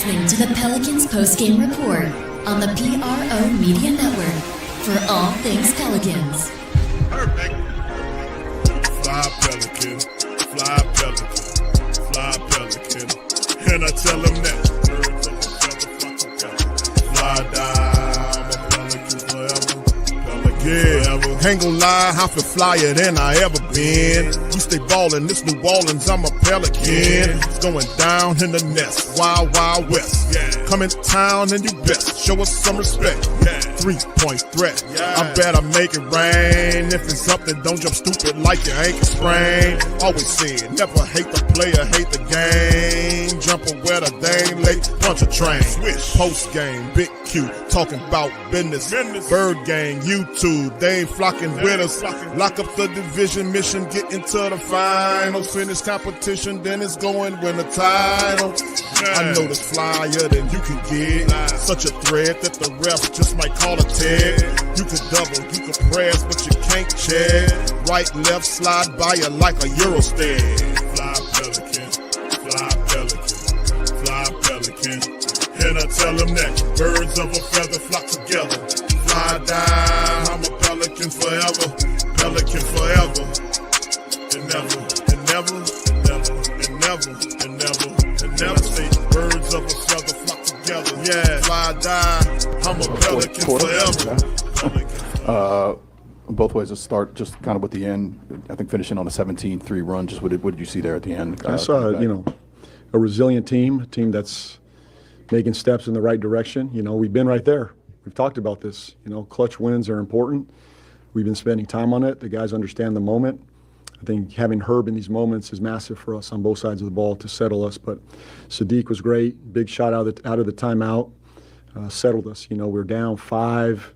listening to the Pelicans postgame report on the PRO Media Network for all things Pelicans. Perfect. Fly Pelican, fly Pelican, fly Pelican. And I tell them that. Fly down, I'm a Pelican forever. Yeah, ain't gon' lie, I feel flyer than I ever been. We stay ballin', this New Orleans, I'm a Pelican. It's going down in the nest, wild, wild west. Come in town and you best, show us some respect. 3-point threat, I better make it rain. If it's something, don't jump stupid like your ankle sprain. Always said, never hate the player, hate the game. Jumpin' where the dang late, bunch of train. Post game, big Q, talking about business. Bird gang, YouTube, they ain't flocking with us. Lock up the division mission, get into the finals. Finish competition, then it's going win the title. I know this flyer than you can get. Such a threat that the ref just might call a tag. You could double, you could press, but you can't check. Right, left, slide by you like a Eurostep. Fly Pelican, fly Pelican, fly Pelican. And I tell them that birds of a feather flock together. Fly down, I'm a Pelican forever, Pelican forever. And never, and never, and never, and never, and never, and never say birds of a feather flock together. Yeah, fly down, I'm a Pelican forever. Both ways to start, just kind of with the end. I think finishing on a 17-3 run. Just what did you see there at the end? I saw, a resilient team, a team that's making steps in the right direction. We've been right there. We've talked about this. Clutch wins are important. We've been spending time on it. The guys understand the moment. I think having Herb in these moments is massive for us on both sides of the ball to settle us. But Sadiq was great. Big shot out of the timeout. Settled us. We're down 5.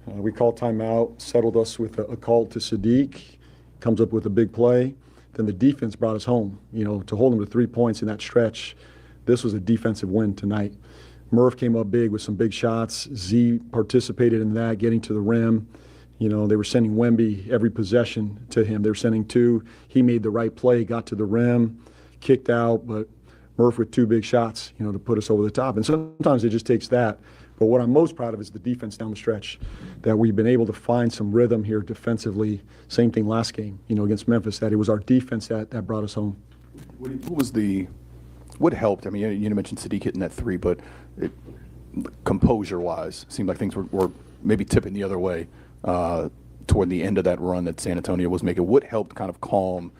We called timeout, settled us with a call to Sadiq, comes up with a big play. Then the defense brought us home, to hold them to 3 points in that stretch. This was a defensive win tonight. Murph came up big with some big shots. Z participated in that, getting to the rim. They were sending Wemby every possession to him. They were sending 2. He made the right play, got to the rim, kicked out, but Murph with 2 big shots, to put us over the top. And sometimes it just takes that. But what I'm most proud of is the defense down the stretch, that we've been able to find some rhythm here defensively. Same thing last game, against Memphis, that it was our defense that brought us home. What helped? I mean, you mentioned Sadiq hitting that 3, but composure-wise, seemed like things were maybe tipping the other way toward the end of that run that San Antonio was making. What helped kind of calm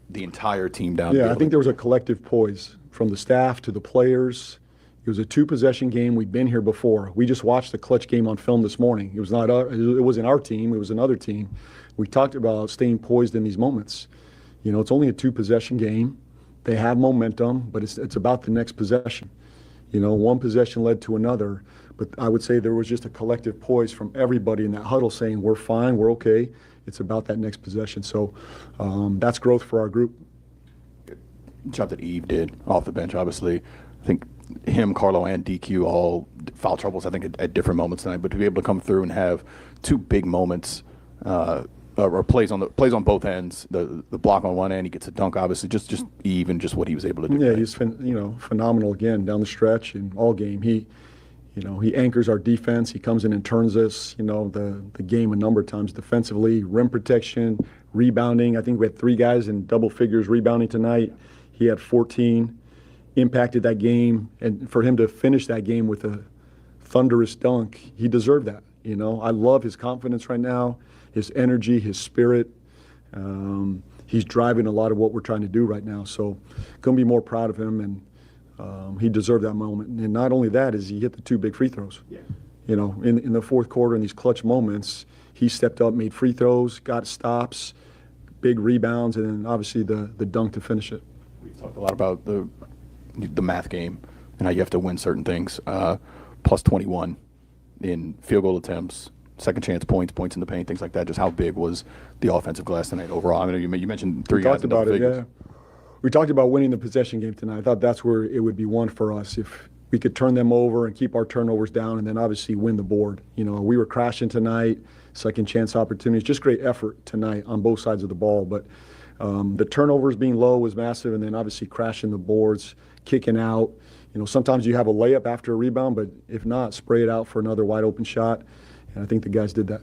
the entire team down? Yeah, I think there was a collective poise from the staff to the players. It was a 2-possession game. We'd been here before. We just watched the clutch game on film this morning. It wasn't our team. It was another team. We talked about staying poised in these moments. It's only a 2-possession game. They have momentum, but it's about the next possession. One possession led to another. But I would say there was just a collective poise from everybody in that huddle saying, we're fine, we're okay. It's about that next possession. So that's growth for our group. Job that Eve did off the bench, obviously. I think him, Carlo, and DQ all foul troubles, I think, at different moments tonight. But to be able to come through and have 2 big moments or plays on both ends, the block on one end, he gets a dunk, obviously, just Eve and just what he was able to do. Yeah, he's phenomenal again down the stretch in all game. He anchors our defense. He comes in and turns us, the game a number of times defensively, rim protection, rebounding. I think we had 3 guys in double figures rebounding tonight. He had 14. Impacted that game, and for him to finish that game with a thunderous dunk, he deserved that. I love his confidence right now, his energy, his spirit. He's driving a lot of what we're trying to do right now. So, couldn't be more proud of him, and he deserved that moment. And not only that, is he hit the 2 big free throws. Yeah. In the fourth quarter, in these clutch moments, he stepped up, made free throws, got stops, big rebounds, and then obviously the dunk to finish it. We talked a lot about the math game and how you have to win certain things. Plus 21 in field goal attempts, second chance points in the paint, things like that. Just how big was the offensive glass tonight overall? I mean, you mentioned 3 guys in double figures. Yeah. We talked about winning the possession game tonight. I thought that's where it would be won for us if we could turn them over and keep our turnovers down and then obviously win the board. We were crashing tonight, second chance opportunities, just great effort tonight on both sides of the ball. But the turnovers being low was massive, and then obviously crashing the boards, kicking out. sometimes you have a layup after a rebound, but if not, spray it out for another wide open shot. And I think the guys did that.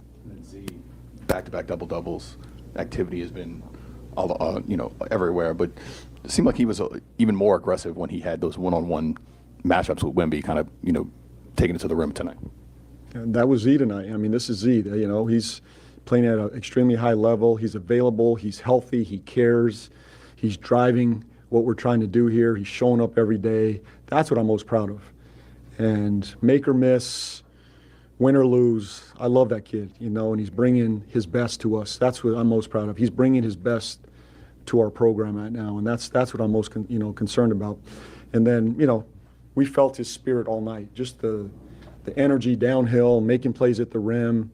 Back-to-back double-doubles. Activity has been all everywhere, but it seemed like he was even more aggressive when he had those one-on-one matchups with Wemby, kind of taking it to the rim tonight. And that was Z tonight. I mean, this is Z. He's playing at an extremely high level. He's available. He's healthy. He cares. He's driving what we're trying to do here. He's showing up every day. That's what I'm most proud of. And make or miss, win or lose, I love that kid, and he's bringing his best to us. That's what I'm most proud of. He's bringing his best to our program right now, and that's what I'm most concerned about. And then, we felt his spirit all night, just the energy downhill, making plays at the rim,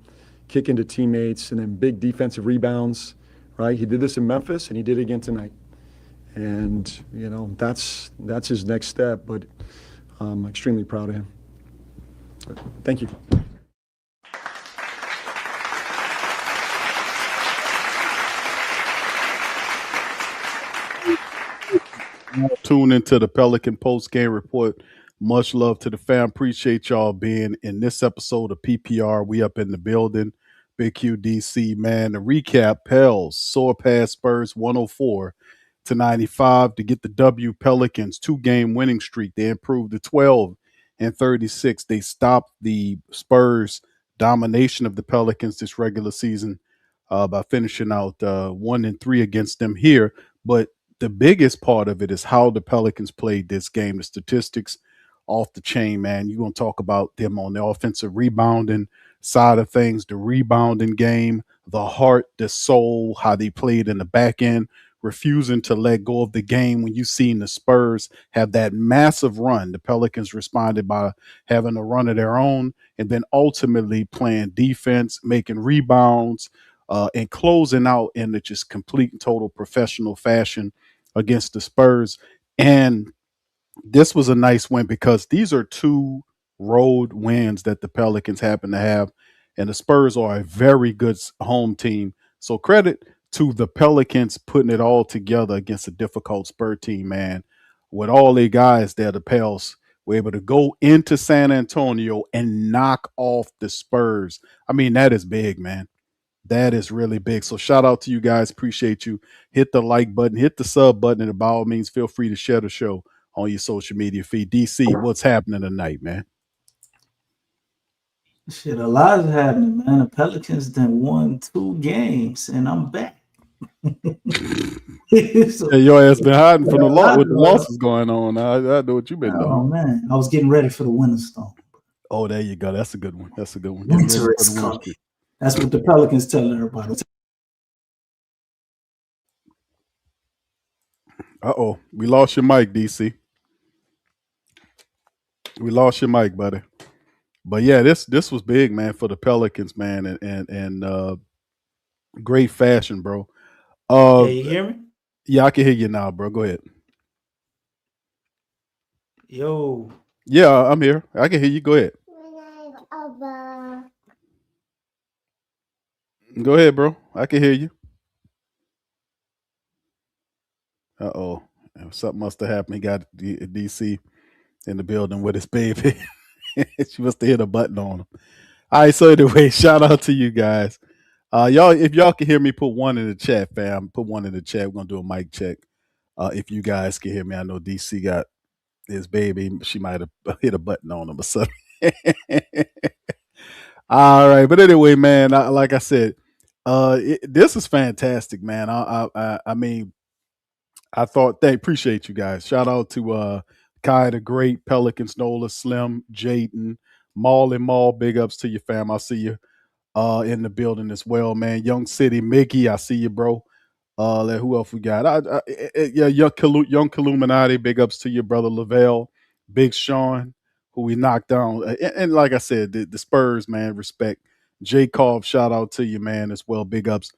kicking to teammates, and then big defensive rebounds, right? He did this in Memphis, and he did it again tonight. And, that's his next step, but I'm extremely proud of him. Thank you. Tune into the Pelican post-game report. Much love to the fam. Appreciate y'all being in this episode of PPR. We up in the building. Big QDC, man. The recap, Pels soar past Spurs 104-95 to get the W. Pelicans 2-game winning streak. They improved to 12-36. They stopped the Spurs domination of the Pelicans this regular season by finishing out 1-3 against them here. But the biggest part of it is how the Pelicans played this game. The statistics off the chain, man. You're going to talk about them on the offensive rebounding side of things, the rebounding game, the heart, the soul, how they played in the back end, refusing to let go of the game. When you seen the Spurs have that massive run, the Pelicans responded by having a run of their own and then ultimately playing defense, making rebounds, and closing out in the just complete and total professional fashion against the Spurs. And this was a nice win because these are 2 road wins that the Pelicans happen to have. And the Spurs are a very good home team. So credit to the Pelicans putting it all together against a difficult Spur team, man. With all their guys there, the Pels were able to go into San Antonio and knock off the Spurs. I mean, that is big, man. That is really big. So shout out to you guys. Appreciate you. Hit the like button, hit the sub button, and by all means, feel free to share the show on your social media feed. DC, what's happening tonight, man? Shit, a lot is happening, man. The Pelicans done won 2 games, and I'm back. So, your ass been hiding from the with the losses going on. I know what you've been doing. Oh man, I was getting ready for the winter storm. Oh, there you go. That's a good one. That's a good one. Winter is coming. That's what the Pelicans telling everybody. Uh-oh. We lost your mic, DC. We lost your mic, buddy. But yeah, this was big, man, for the Pelicans, man, and great fashion, bro. Yeah, you hear me? Yeah, I can hear you now, bro. Go ahead. Yo. Yeah, I'm here. I can hear you. Go ahead. Go ahead, bro. I can hear you. Uh-oh. Something must have happened. He got DC in the building with his baby. She must have hit a button on him. All right, so anyway, shout out to you guys. Y'all, if y'all can hear me, put 1 in the chat, fam. Put 1 in the chat. We're gonna do a mic check. If you guys can hear me, I know DC got his baby. She might have hit a button on him or something. All right, but anyway, man, like I said, this is fantastic, man. I mean, I thought they appreciate you guys. Shout out to Kai the Great, Pelicans, Nola, Slim, Jaden, Maul and Maul. Big ups to your fam. I see you in the building as well, man. Young City, Mickey, I see you, bro. Who else we got? Yeah, Young Illuminati. Big ups to your brother Lavelle, Big Sean, who we knocked down. And like I said, the Spurs, man, respect. J. Cobb, shout out to you, man, as well. Big ups.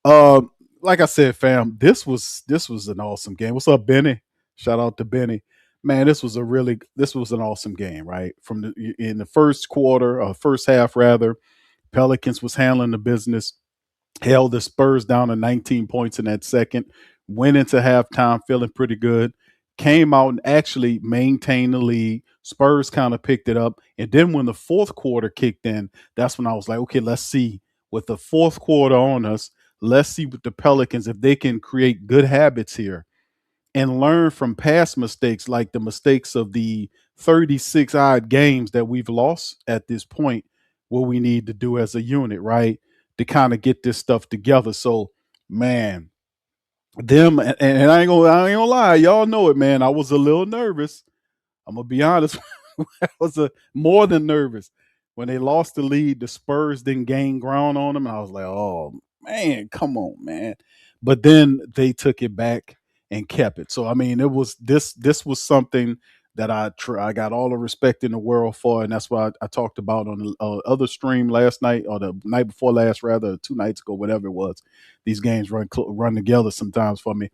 Like I said, fam, this was an awesome game. What's up, Benny? Shout out to Benny. Man, this was an awesome game, right? In the first quarter, first half rather, Pelicans was handling the business, held the Spurs down to 19 points in that second, went into halftime feeling pretty good. came out and actually maintained the lead. Spurs kind of picked it up. And then when the fourth quarter kicked in, that's when I was like, okay, let's see. With the fourth quarter on us, let's see with the Pelicans if they can create good habits here and learn from past mistakes, like the mistakes of the 36 odd games that we've lost at this point, what we need to do as a unit, right? To kind of get this stuff together. So, man, them and I ain't gonna lie, y'all know it, man. I was a little nervous. I'm gonna be honest. I was more than nervous when they lost the lead. The Spurs didn't gain ground on them, and I was like, "Oh man, come on, man!" But then they took it back and kept it. So I mean, it was this. This was something that I got all the respect in the world for, and that's what I talked about on the other stream last night or the night before last, rather 2 nights ago, whatever it was. These games run together sometimes for me.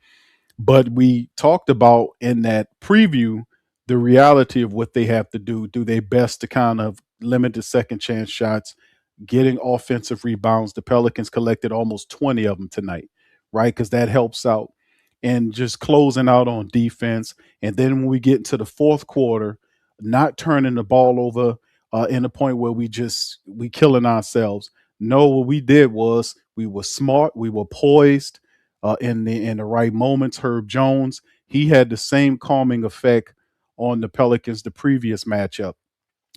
But we talked about in that preview the reality of what they have to do their best to kind of limit the second chance shots, getting offensive rebounds. The Pelicans collected almost 20 of them tonight, right? Because that helps out. And just closing out on defense. And then when we get into the fourth quarter, not turning the ball over in a point where we killing ourselves. No, what we did was we were smart, we were poised in the right moments. Herb Jones, he had the same calming effect on the Pelicans the previous matchup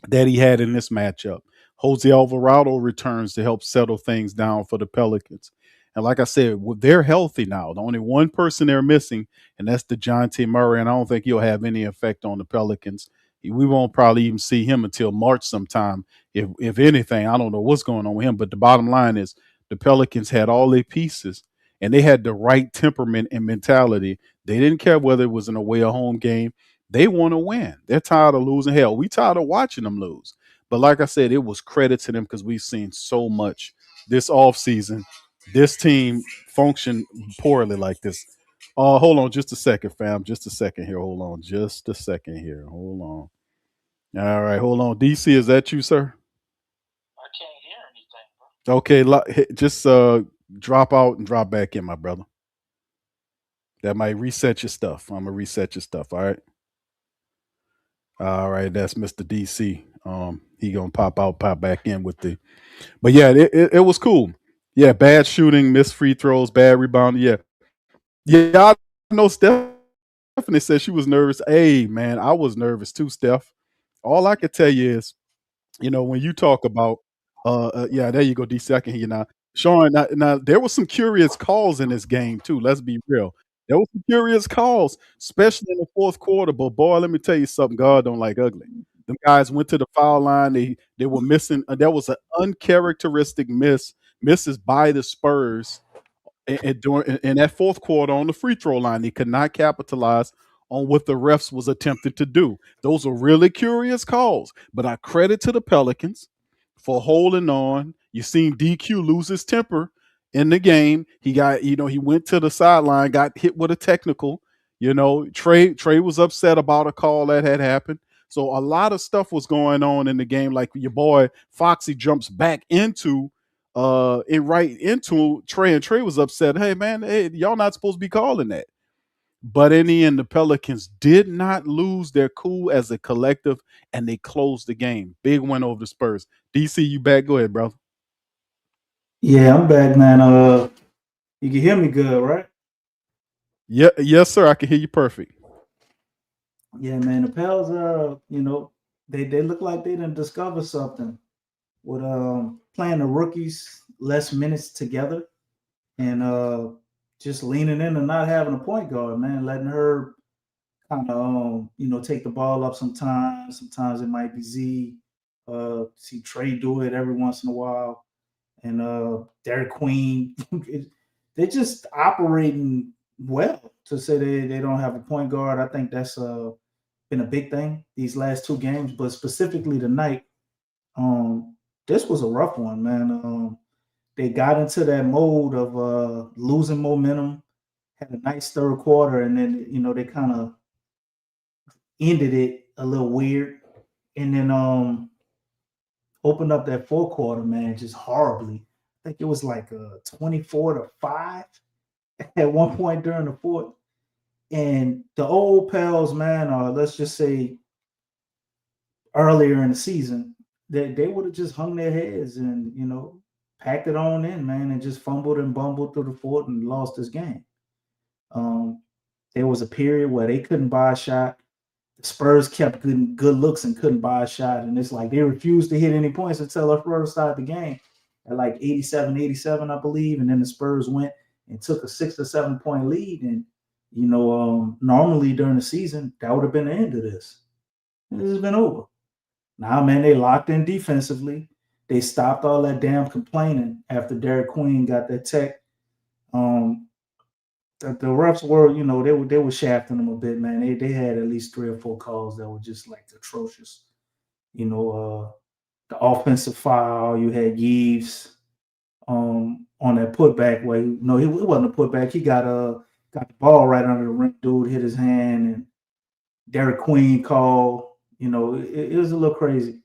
that he had in this matchup. Jose Alvarado returns to help settle things down for the Pelicans. And like I said, they're healthy now. The only one person they're missing, and that's DeJounte Murray, and I don't think he'll have any effect on the Pelicans. We won't probably even see him until March sometime. If anything, I don't know what's going on with him. But the bottom line is the Pelicans had all their pieces, and they had the right temperament and mentality. They didn't care whether it was an away or home game. They want to win. They're tired of losing. Hell, we tired of watching them lose. But like I said, it was credit to them because we've seen so much this offseason. This team function poorly like this. Hold on just a second, fam. Just a second here. Hold on. Just a second here. Hold on. All right. Hold on. DC, is that you, sir? I can't hear anything, bro. Okay. Just drop out and drop back in, my brother. That might reset your stuff. I'm going to reset your stuff. All right. All right. That's Mr. DC. He going to pop out, pop back in with the. But yeah, it was cool. Yeah. Bad shooting, missed free throws, bad rebounding. Yeah. Yeah. I know Stephanie said she was nervous. Hey, man, I was nervous too, Steph. All I could tell you is, when you talk about, yeah, there you go, DC. I can hear you now. Sean, now there was some curious calls in this game too. Let's be real. There were some curious calls, especially in the fourth quarter. But boy, let me tell you something. God don't like ugly. Them guys went to the foul line. They were missing. There was an uncharacteristic misses by the Spurs during in that fourth quarter on the free throw line. They could not capitalize on what the refs was attempting to do. Those are really curious calls, but I credit to the Pelicans for holding on. You seen DQ lose his temper in the game. He got, he went to the sideline, got hit with a technical. Trey was upset about a call that had happened. So a lot of stuff was going on in the game. Like your boy Foxy jumps back into right into Trey, and Trey was upset. Hey man, y'all not supposed to be calling that. But in the end, the Pelicans did not lose their cool as a collective, and they closed the game. Big win over the Spurs. DC, you back? Go ahead, brother. Yeah, I'm back, man. You can hear me good, right? Yeah, yes, sir. I can hear you perfect. Yeah, man. The Pels, they look like they done discovered something with playing the rookies less minutes together and just leaning in and not having a point guard, man, letting her kind of take the ball up sometimes. Sometimes it might be Z. See Trey do it every once in a while. And Derek Queen. They're just operating well to say they don't have a point guard. I think that's been a big thing these last two games, but specifically tonight, this was a rough one, man. They got into that mode of losing momentum, had a nice third quarter, and then they kind of ended it a little weird, and then opened up that fourth quarter, man, just horribly. I think it was like 24-5 at one point during the fourth. And the old Pels, man, or let's just say earlier in the season, they would have just hung their heads and, packed it on in, man, and just fumbled and bumbled through the fort and lost this game. There was a period where they couldn't buy a shot. The Spurs kept good looks and couldn't buy a shot. And it's like they refused to hit any points until the Spurs started the game at like 87, I believe. And then the Spurs went and took a 6 or 7 point lead. And, normally during the season, that would have been the end of this. This has been over. Now, man, they locked in defensively. They stopped all that damn complaining after Derek Queen got that tech. The refs were, they were shafting them a bit, man. They had at least 3 or 4 calls that were just like atrocious. The offensive foul, you had Yves on that putback where it wasn't a putback. He got the ball right under the rim. Dude hit his hand, and Derek Queen called. It was a little crazy.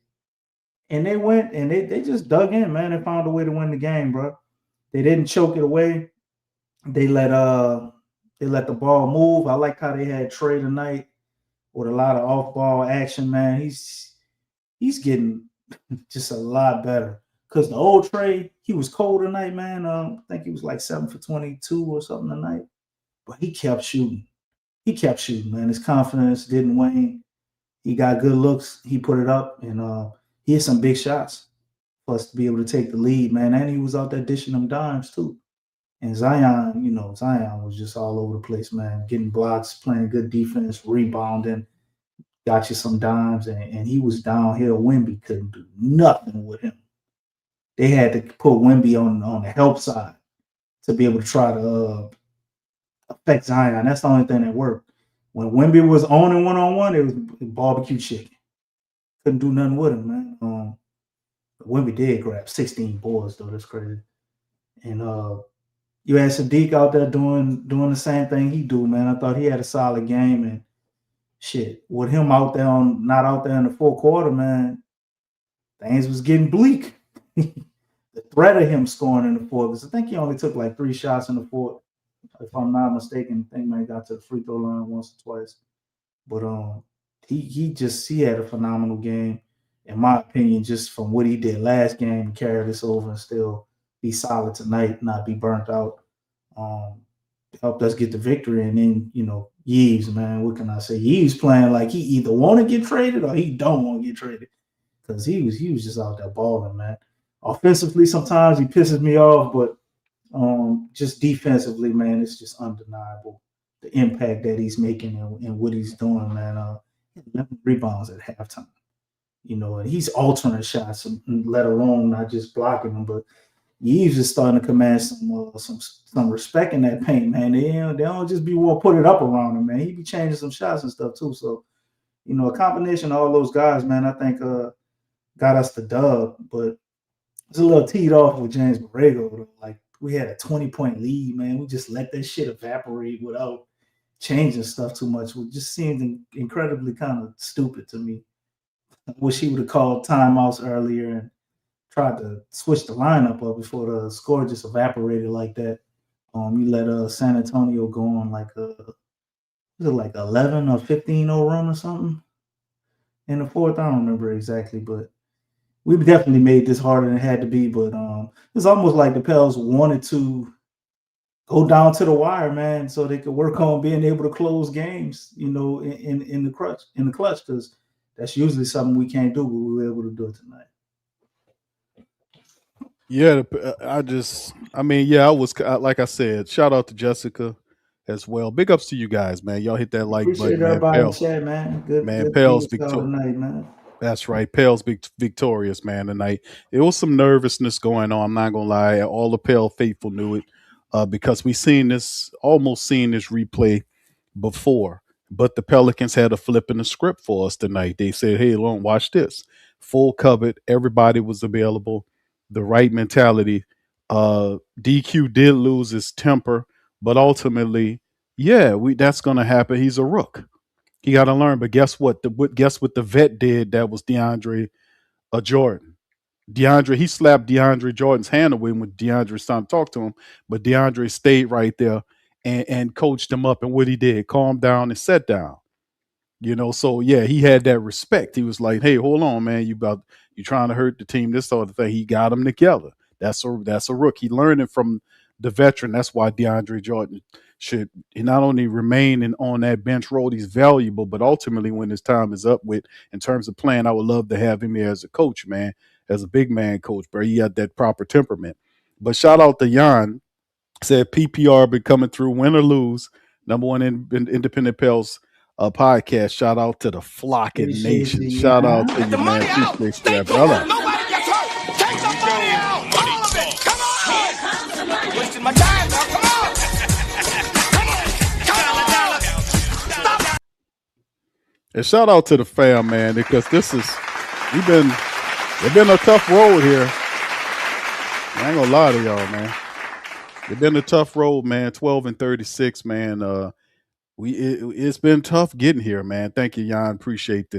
And they went and they just dug in, man, and found a way to win the game, bro. They didn't choke it away. They let the ball move. I like how they had Trey tonight with a lot of off-ball action, man. He's getting just a lot better. Because the old Trey, he was cold tonight, man. I think he was like 7 for 22 or something tonight. But he kept shooting. Man. His confidence didn't wane. He got good looks. He put it up, and he hit some big shots for us to be able to take the lead, man. And he was out there dishing them dimes, too. And Zion was just all over the place, man. Getting blocks, playing good defense, rebounding, got you some dimes, and he was downhill. Wemby couldn't do nothing with him. They had to put Wemby on the help side to be able to try to affect Zion. That's the only thing that worked. When Wemby was on and one-on-one, it was barbecue chicken. Couldn't do nothing with him, man. Wemby did grab 16 boards, though. That's crazy. And you had Sadiq out there doing the same thing he do, man. I thought he had a solid game, and shit, with him not out there in the fourth quarter, man, things was getting bleak. The threat of him scoring in the fourth, because I think he only took like 3 shots in the fourth, if I'm not mistaken. I think man got to the free throw line once or twice. But he had a phenomenal game, in my opinion, just from what he did last game, carry this over and still be solid tonight, not be burnt out. Helped us get the victory. And then, Yves, man, what can I say? Yves playing like he either want to get traded or he don't want to get traded, because he was just out there balling, man. Offensively, sometimes he pisses me off, but just defensively, man, it's just undeniable the impact that he's making and what he's doing, man. 11 rebounds at halftime, and he's altering shots, let alone not just blocking them, but Yves is starting to command some respect in that paint, man. They don't just be want to put it up around him, man. He be changing some shots and stuff too. So, a combination of all those guys, man, I think got us the dub. But it's a little teed off with James Borrego. Like, we had a 20-point lead, man. We just let that shit evaporate without changing stuff too much. It just seemed incredibly kind of stupid to me. I wish he would have called timeouts earlier and tried to switch the lineup up before the score just evaporated like that. You let San Antonio go on like was it like 11 or 15-0 run or something in the fourth? I don't remember exactly, but we definitely made this harder than it had to be. But it's almost like the Pels wanted to go down to the wire, man, so they could work on being able to close games, in the clutch, because that's usually something we can't do, but we were able to do it tonight. Yeah, I was like I said, shout out to Jessica as well. Big ups to you guys, man. Y'all hit that like Appreciate button, man. everybody in the chat, man. Good Pels tonight, man. That's right. Pels victorious, man, tonight. It was some nervousness going on. I'm not gonna lie. All the Pale faithful knew it because we almost seen this replay before. But the Pelicans had a flip in the script for us tonight. They said, "Hey, Lon, watch this. Full covered. Everybody was available. The right mentality." DQ did lose his temper, but ultimately, that's gonna happen. He's a rook. He got to learn. But guess what? Guess what the vet did? That was DeAndre Jordan. He slapped DeAndre Jordan's hand away when DeAndre started to talk to him, but DeAndre stayed right there and coached him up. And what he did, calm down and set down. So yeah, he had that respect. He was like, "Hey, hold on, man. You trying to hurt the team? This sort of thing." He got them together. That's a rook. He learned it from the veteran. That's why DeAndre Jordan should not only remain on that bench role. He's valuable, but ultimately, when his time is up with in terms of playing, I would love to have him here as a coach, man, as a big man coach. Bro, he had that proper temperament. But shout out to Jan. Said PPR been coming through, win or lose. Number one independent Pels podcast. Shout out to the flocking nation. Shout out to you, man. Appreciate that, brother. Nobody gets hurt. Take the money out. All of it. Come on. Wasting my time now. Come on. Come on. Stop. And shout out to the fam, man, because it's been a tough road here. I ain't gonna lie to y'all, man. It's been a tough road, man. 12-36, man. It's been tough getting here, man. Thank you, Jan. Appreciate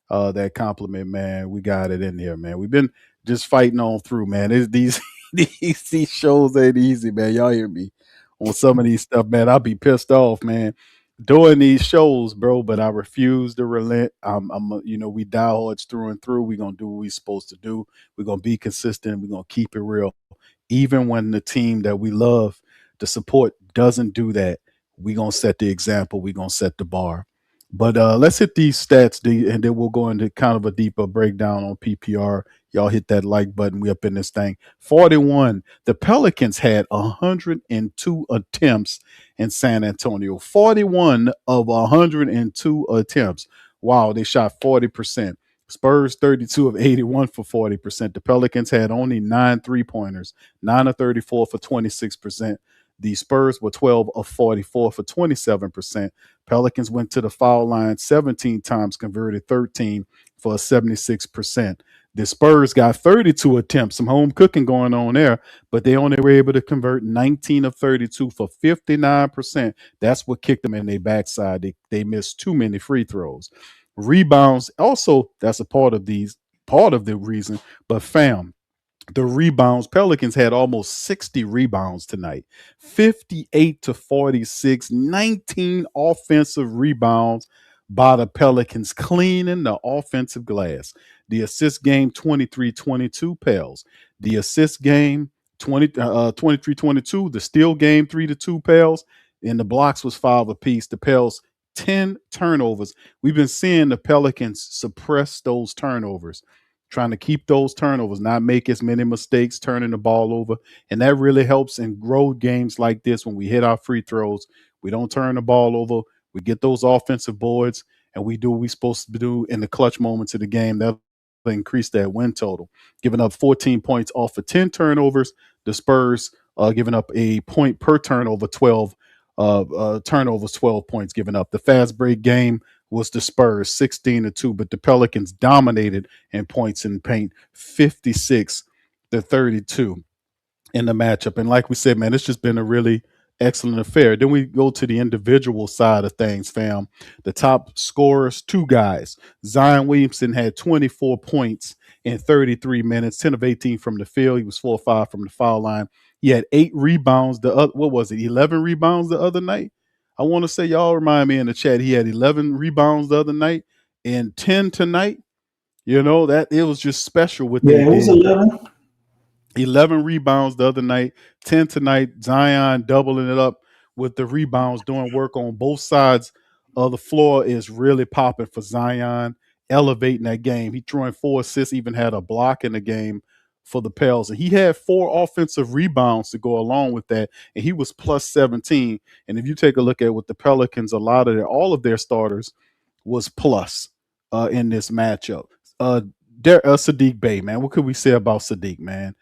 that compliment, man. We got it in here, man. We've been just fighting on through, man. These shows ain't easy, man. Y'all hear me on some of these stuff, man. I'll be pissed off, man, doing these shows, bro. But I refuse to relent. We diehards through and through. We're gonna do what we're supposed to do. We're gonna be consistent. We're gonna keep it real. Even when the team that we love to support doesn't do that, we're going to set the example. We're going to set the bar. But let's hit these stats, and then we'll go into kind of a deeper breakdown on PPR. Y'all hit that like button. We up in this thing. 41. The Pelicans had 102 attempts in San Antonio. 41 of 102 attempts. Wow, they shot 40%. Spurs 32 of 81 for 40%. The Pelicans had only 9 3-pointers, 9 of 34 for 26%. The Spurs were 12 of 44 for 27%. Pelicans went to the foul line 17 times, converted 13 for 76%. The Spurs got 32 attempts, some home cooking going on there, but they only were able to convert 19 of 32 for 59%. That's what kicked them in their backside. They missed too many free throws. Rebounds, also, that's a part of the reason. But fam, the rebounds, Pelicans had almost 60 rebounds tonight. 58-46, 19 offensive rebounds by the Pelicans, cleaning the offensive glass. The assist game, 23-22 Pels. The assist game, 23-22. The steal game, 3-2 Pels. And the blocks was 5 apiece. The Pels, 10 turnovers. We've been seeing the Pelicans suppress those turnovers, trying to keep those turnovers, not make as many mistakes, turning the ball over. And that really helps in road games like this when we hit our free throws. We don't turn the ball over. We get those offensive boards, and we do what we're supposed to do in the clutch moments of the game. That'll increase that win total. Giving up 14 points off of 10 turnovers. The Spurs giving up a point per turnover, 12 turnovers, 12 points given up. The fast break game was the Spurs 16-2, but the Pelicans dominated in points in paint 56-32 in the matchup. And like we said, man, it's just been a really excellent affair. Then we go to the individual side of things, fam. The top scorers, 2 guys. Zion Williamson had 24 points in 33 minutes, 10 of 18 from the field. He was 4 of 5 from the foul line. He had 8 rebounds. 11 rebounds the other night? I want to say, y'all remind me in the chat, he had 11 rebounds the other night and 10 tonight. That it was just special with it was 11. 11 rebounds the other night, 10 tonight. Zion doubling it up with the rebounds, doing work on both sides of the floor is really popping for Zion, elevating that game. He throwing 4 assists, even had a block in the game for the Pels. And he had 4 offensive rebounds to go along with that, and he was plus 17. And if you take a look at what the Pelicans, all of their starters was plus in this matchup. Sadiq Bey, man, what could we say about Sadiq, man?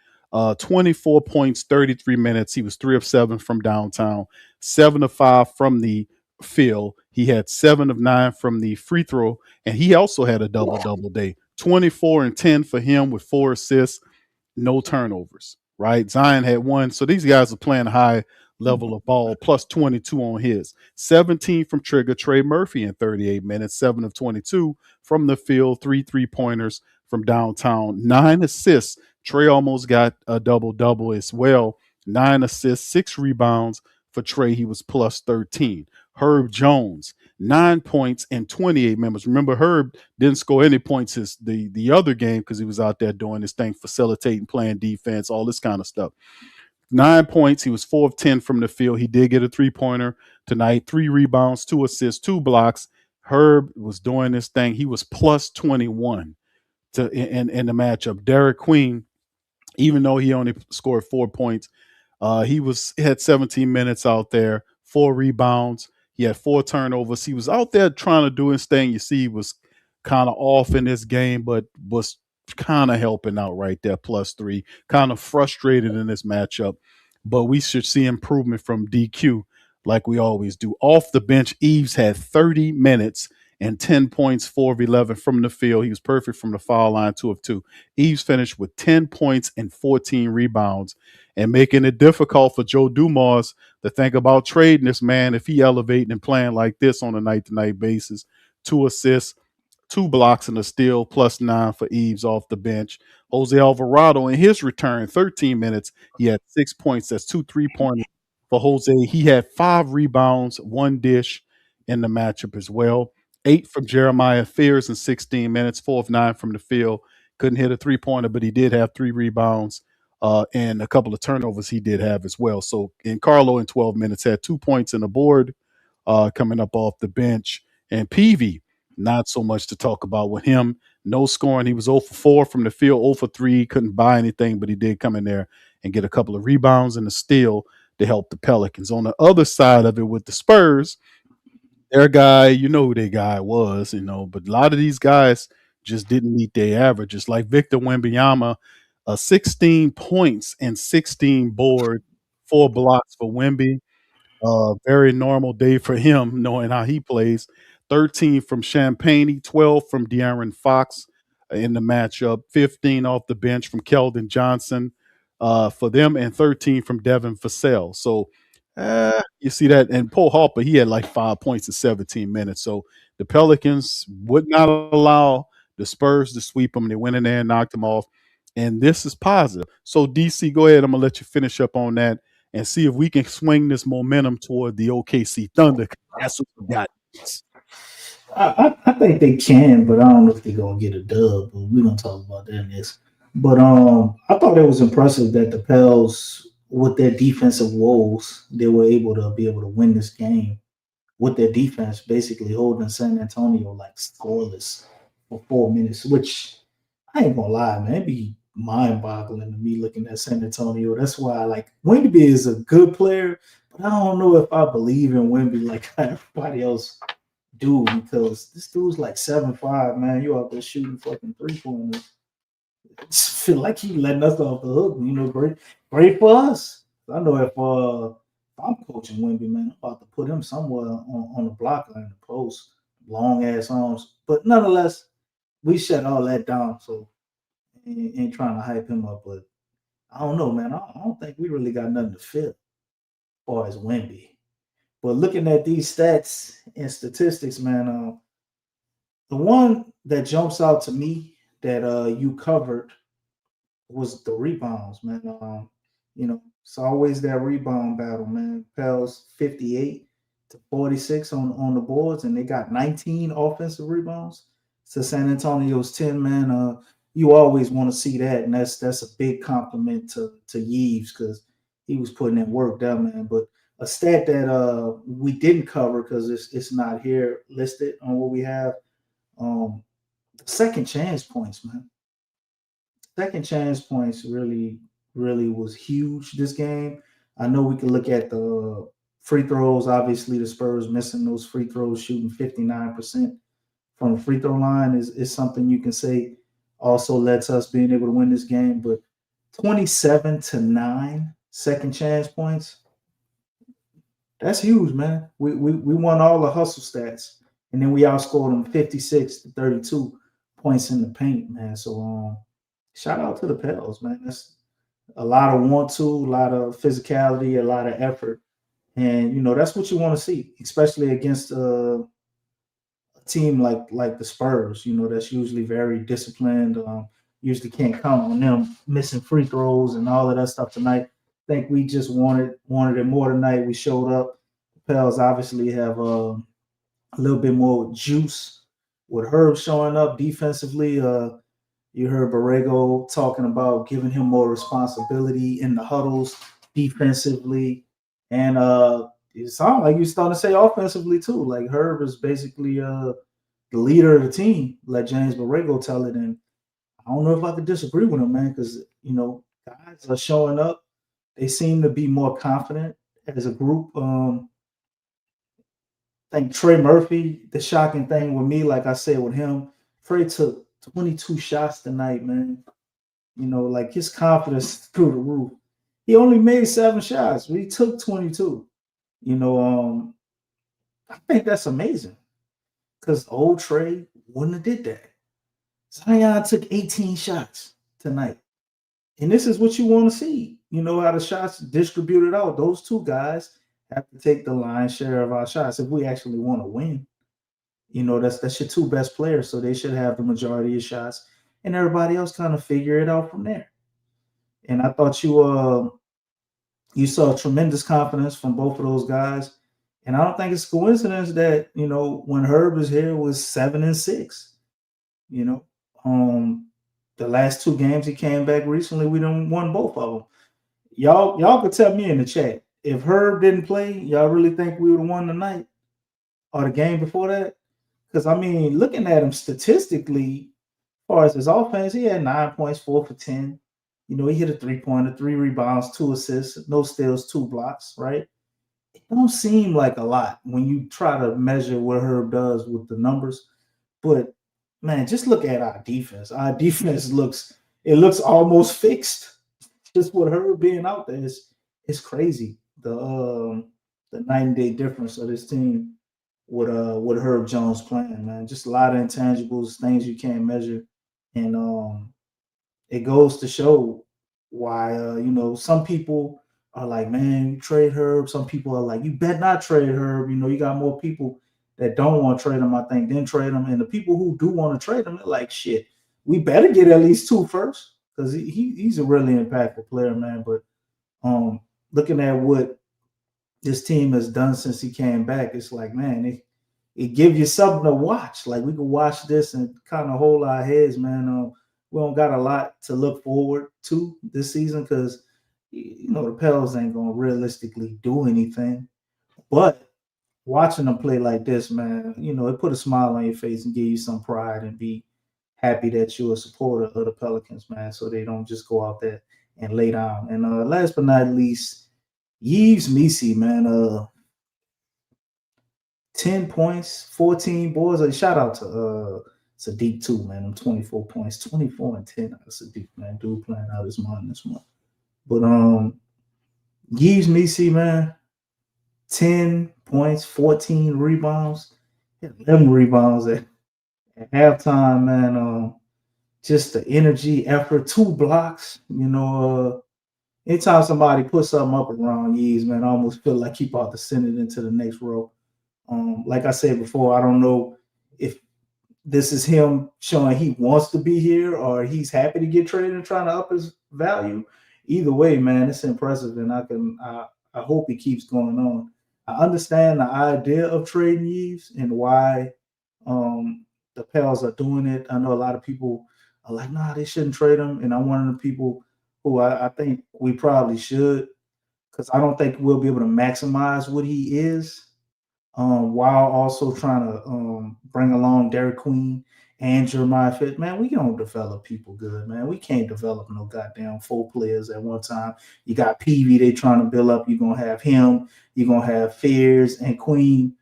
24 points, 33 minutes. He was 3 of 7 from downtown, 7 of 5 from the field. He had 7 of 9 from the free throw, and he also had a double day. 24 and 10 for him with 4 assists, no turnovers, right? Zion had 1. So these guys are playing high level of ball, plus 22 on his. 17 from Trigger, Trey Murphy in 38 minutes, 7 of 22 from the field, 3 3-pointers from downtown, 9 assists. Trey almost got a double-double as well, 9 assists, 6 rebounds For Trey, he was plus 13. Herb Jones, 9 points in 28 minutes. Remember, Herb didn't score any points the other game because he was out there doing this thing, facilitating, playing defense, all this kind of stuff. 9 points. He was 4 of 10 from the field. He did get a 3-pointer tonight, 3 rebounds, 2 assists, 2 blocks. Herb was doing this thing. He was plus 21 in the matchup. Derek Queen, even though he only scored 4 points, he had 17 minutes out there, 4 rebounds. He had 4 turnovers. He was out there trying to do his thing. You see, he was kind of off in this game, but was kind of helping out right there, plus 3. Kind of frustrated in this matchup, but we should see improvement from DQ like we always do. Off the bench, Eves had 30 minutes and 10 points, 4 of 11 from the field. He was perfect from the foul line, 2 of 2. Eves finished with 10 points and 14 rebounds, and making it difficult for Joe Dumars to think about trading this man if he elevating and playing like this on a night-to-night basis. 2 assists, 2 blocks and a steal, plus 9 for Eves off the bench. Jose Alvarado in his return, 13 minutes, he had 6 points. That's 2 3-pointers for Jose. He had 5 rebounds, 1 dish in the matchup as well. 8 from Jeremiah Fears in 16 minutes, 4 of 9 from the field. Couldn't hit a 3-pointer, but he did have 3 rebounds and a couple of turnovers he did have as well. So, and Carlo in 12 minutes had 2 points in the board coming up off the bench. And Peavy, not so much to talk about with him. No scoring. He was 0 for 4 from the field, 0 for 3. Couldn't buy anything, but he did come in there and get a couple of rebounds and a steal to help the Pelicans. On the other side of it with the Spurs, their guy, you know who their guy was, but a lot of these guys just didn't meet their averages. Like Victor Wembanyama, 16 points and 16 boards, 4 blocks for Wemby. Very normal day for him, knowing how he plays. 13 from Champagne, 12 from De'Aaron Fox in the matchup, 15 off the bench from Keldon Johnson for them, and 13 from Devin Vassell. So you see that. And Paul Harper, he had like 5 points in 17 minutes. So the Pelicans would not allow the Spurs to sweep them. They went in there and knocked them off. And this is positive. So, DC, go ahead. I'm going to let you finish up on that and see if we can swing this momentum toward the OKC Thunder. That's what we got. I think they can, but I don't know if they're gonna get a dub. But we're gonna talk about that next. But I thought it was impressive that the Pels, with their defensive woes, they were able to win this game with their defense, basically holding San Antonio like scoreless for 4 minutes. Which I ain't gonna lie, man, it'd be mind-boggling to me looking at San Antonio. That's why Wemby is a good player, but I don't know if I believe in Wemby like everybody else do, because this dude's like 7'5", man. You out there shooting fucking 3-pointers. I just feel like he letting us off the hook. Great for us. I know if I'm coaching Wemby, man, I'm about to put him somewhere on the block or in the post, long ass arms. But nonetheless, we shut all that down. So ain't trying to hype him up, but I don't know, man. I don't think we really got nothing to feel as far as Wemby. But looking at these stats and statistics, man, the one that jumps out to me that you covered was the rebounds, man. It's always that rebound battle, man. Pels 58 to 46 on the boards, and they got 19 offensive rebounds to San Antonio's 10, man. You always want to see that, and that's a big compliment to Yves, because he was putting in work there, man. But a stat that we didn't cover because it's not here listed on what we have, the second chance points, man. Second chance points really was huge this game. I know we can look at the free throws. Obviously, the Spurs missing those free throws, shooting 59% from the free throw line is something you can say also lets us being able to win this game. But 27-9 second chance points, that's huge, man. We won all the hustle stats, and then we outscored them 56-32 points in the paint, man. So shout out to the Pels, man. That's a lot of want to, a lot of physicality, a lot of effort. And that's what you want to see, especially against a team like the Spurs, that's usually very disciplined. Usually can't count on them missing free throws and all of that stuff tonight. think we just wanted it more tonight. We showed up. The Pels obviously have a little bit more juice with Herb showing up defensively. You heard Borrego talking about giving him more responsibility in the huddles defensively. And it sounded like you starting to say offensively too. Like Herb is basically the leader of the team, let James Borrego tell it. And I don't know if I could disagree with him, man, because guys are showing up. They seem to be more confident as a group. I think Trey Murphy, the shocking thing with me, like I said with him, Trey took 22 shots tonight, man. Like his confidence through the roof. He only made 7 shots, but he took 22. I think that's amazing because old Trey wouldn't have did that. Zion took 18 shots tonight. And this is what you want to see. How the shots distributed out. Those two guys have to take the lion's share of our shots if we actually want to win. That's your 2 best players, so they should have the majority of shots, and everybody else kind of figure it out from there. And I thought you saw tremendous confidence from both of those guys, and I don't think it's a coincidence that when Herb was here, it was 7-6. The last 2 games he came back recently, we done won both of them. Y'all could tell me in the chat if Herb didn't play, y'all really think we would have won tonight or the game before that? Because looking at him statistically, as far as his offense, he had 9 points, 4 for 10. He hit a 3-pointer, 3 rebounds, 2 assists, no steals, 2 blocks, right? It don't seem like a lot when you try to measure what Herb does with the numbers. But man, just look at our defense. Our defense looks almost fixed. Just with Herb being out there is crazy. The night and day difference of this team with Herb Jones playing, man. Just a lot of intangibles, things you can't measure. And it goes to show why some people are like, man, you trade Herb. Some people are like, you bet not trade Herb. You got more people that don't want to trade him, I think, then trade him. And the people who do want to trade him, they're like, shit, we better get at least 2 first because he's a really impactful player, man. But looking at what this team has done since he came back, it's like, man, it gives you something to watch. Like we can watch this and kind of hold our heads, man. We don't got a lot to look forward to this season because the Pels ain't gonna realistically do anything. But watching them play like this, man, it put a smile on your face and give you some pride and be happy that you're a supporter of the Pelicans, man, so they don't just go out there and lay down. And last but not least, Yves Missi, man, 10 points, 14 boards. Shout out to Sadiq too, man. Them 24 points, 24 and 10 out of Sadiq, man. Dude playing out his mind this month. But Yves Missi, man, 10 points, 14 rebounds, 11 rebounds at halftime, man. Just the energy, effort, 2 blocks. Anytime somebody puts something up around Yves, man, I almost feel like he about to send it into the next row. Like I said before, I don't know if this is him showing he wants to be here or he's happy to get traded and trying to up his value. Either way, man, it's impressive, and I hope he keeps going on. I understand the idea of trading Yves and why the Pels are doing it. I know a lot of people are like, nah, they shouldn't trade him, and I'm one of the people who I think we probably should, because I don't think we'll be able to maximize what he is while also trying to bring along Derek Queen and Jeremiah Fitz. Man, we don't develop people good, man. We can't develop no goddamn 4 players at one time. You got Peavy they trying to build up. You're going to have him. You're going to have Fears and Queen.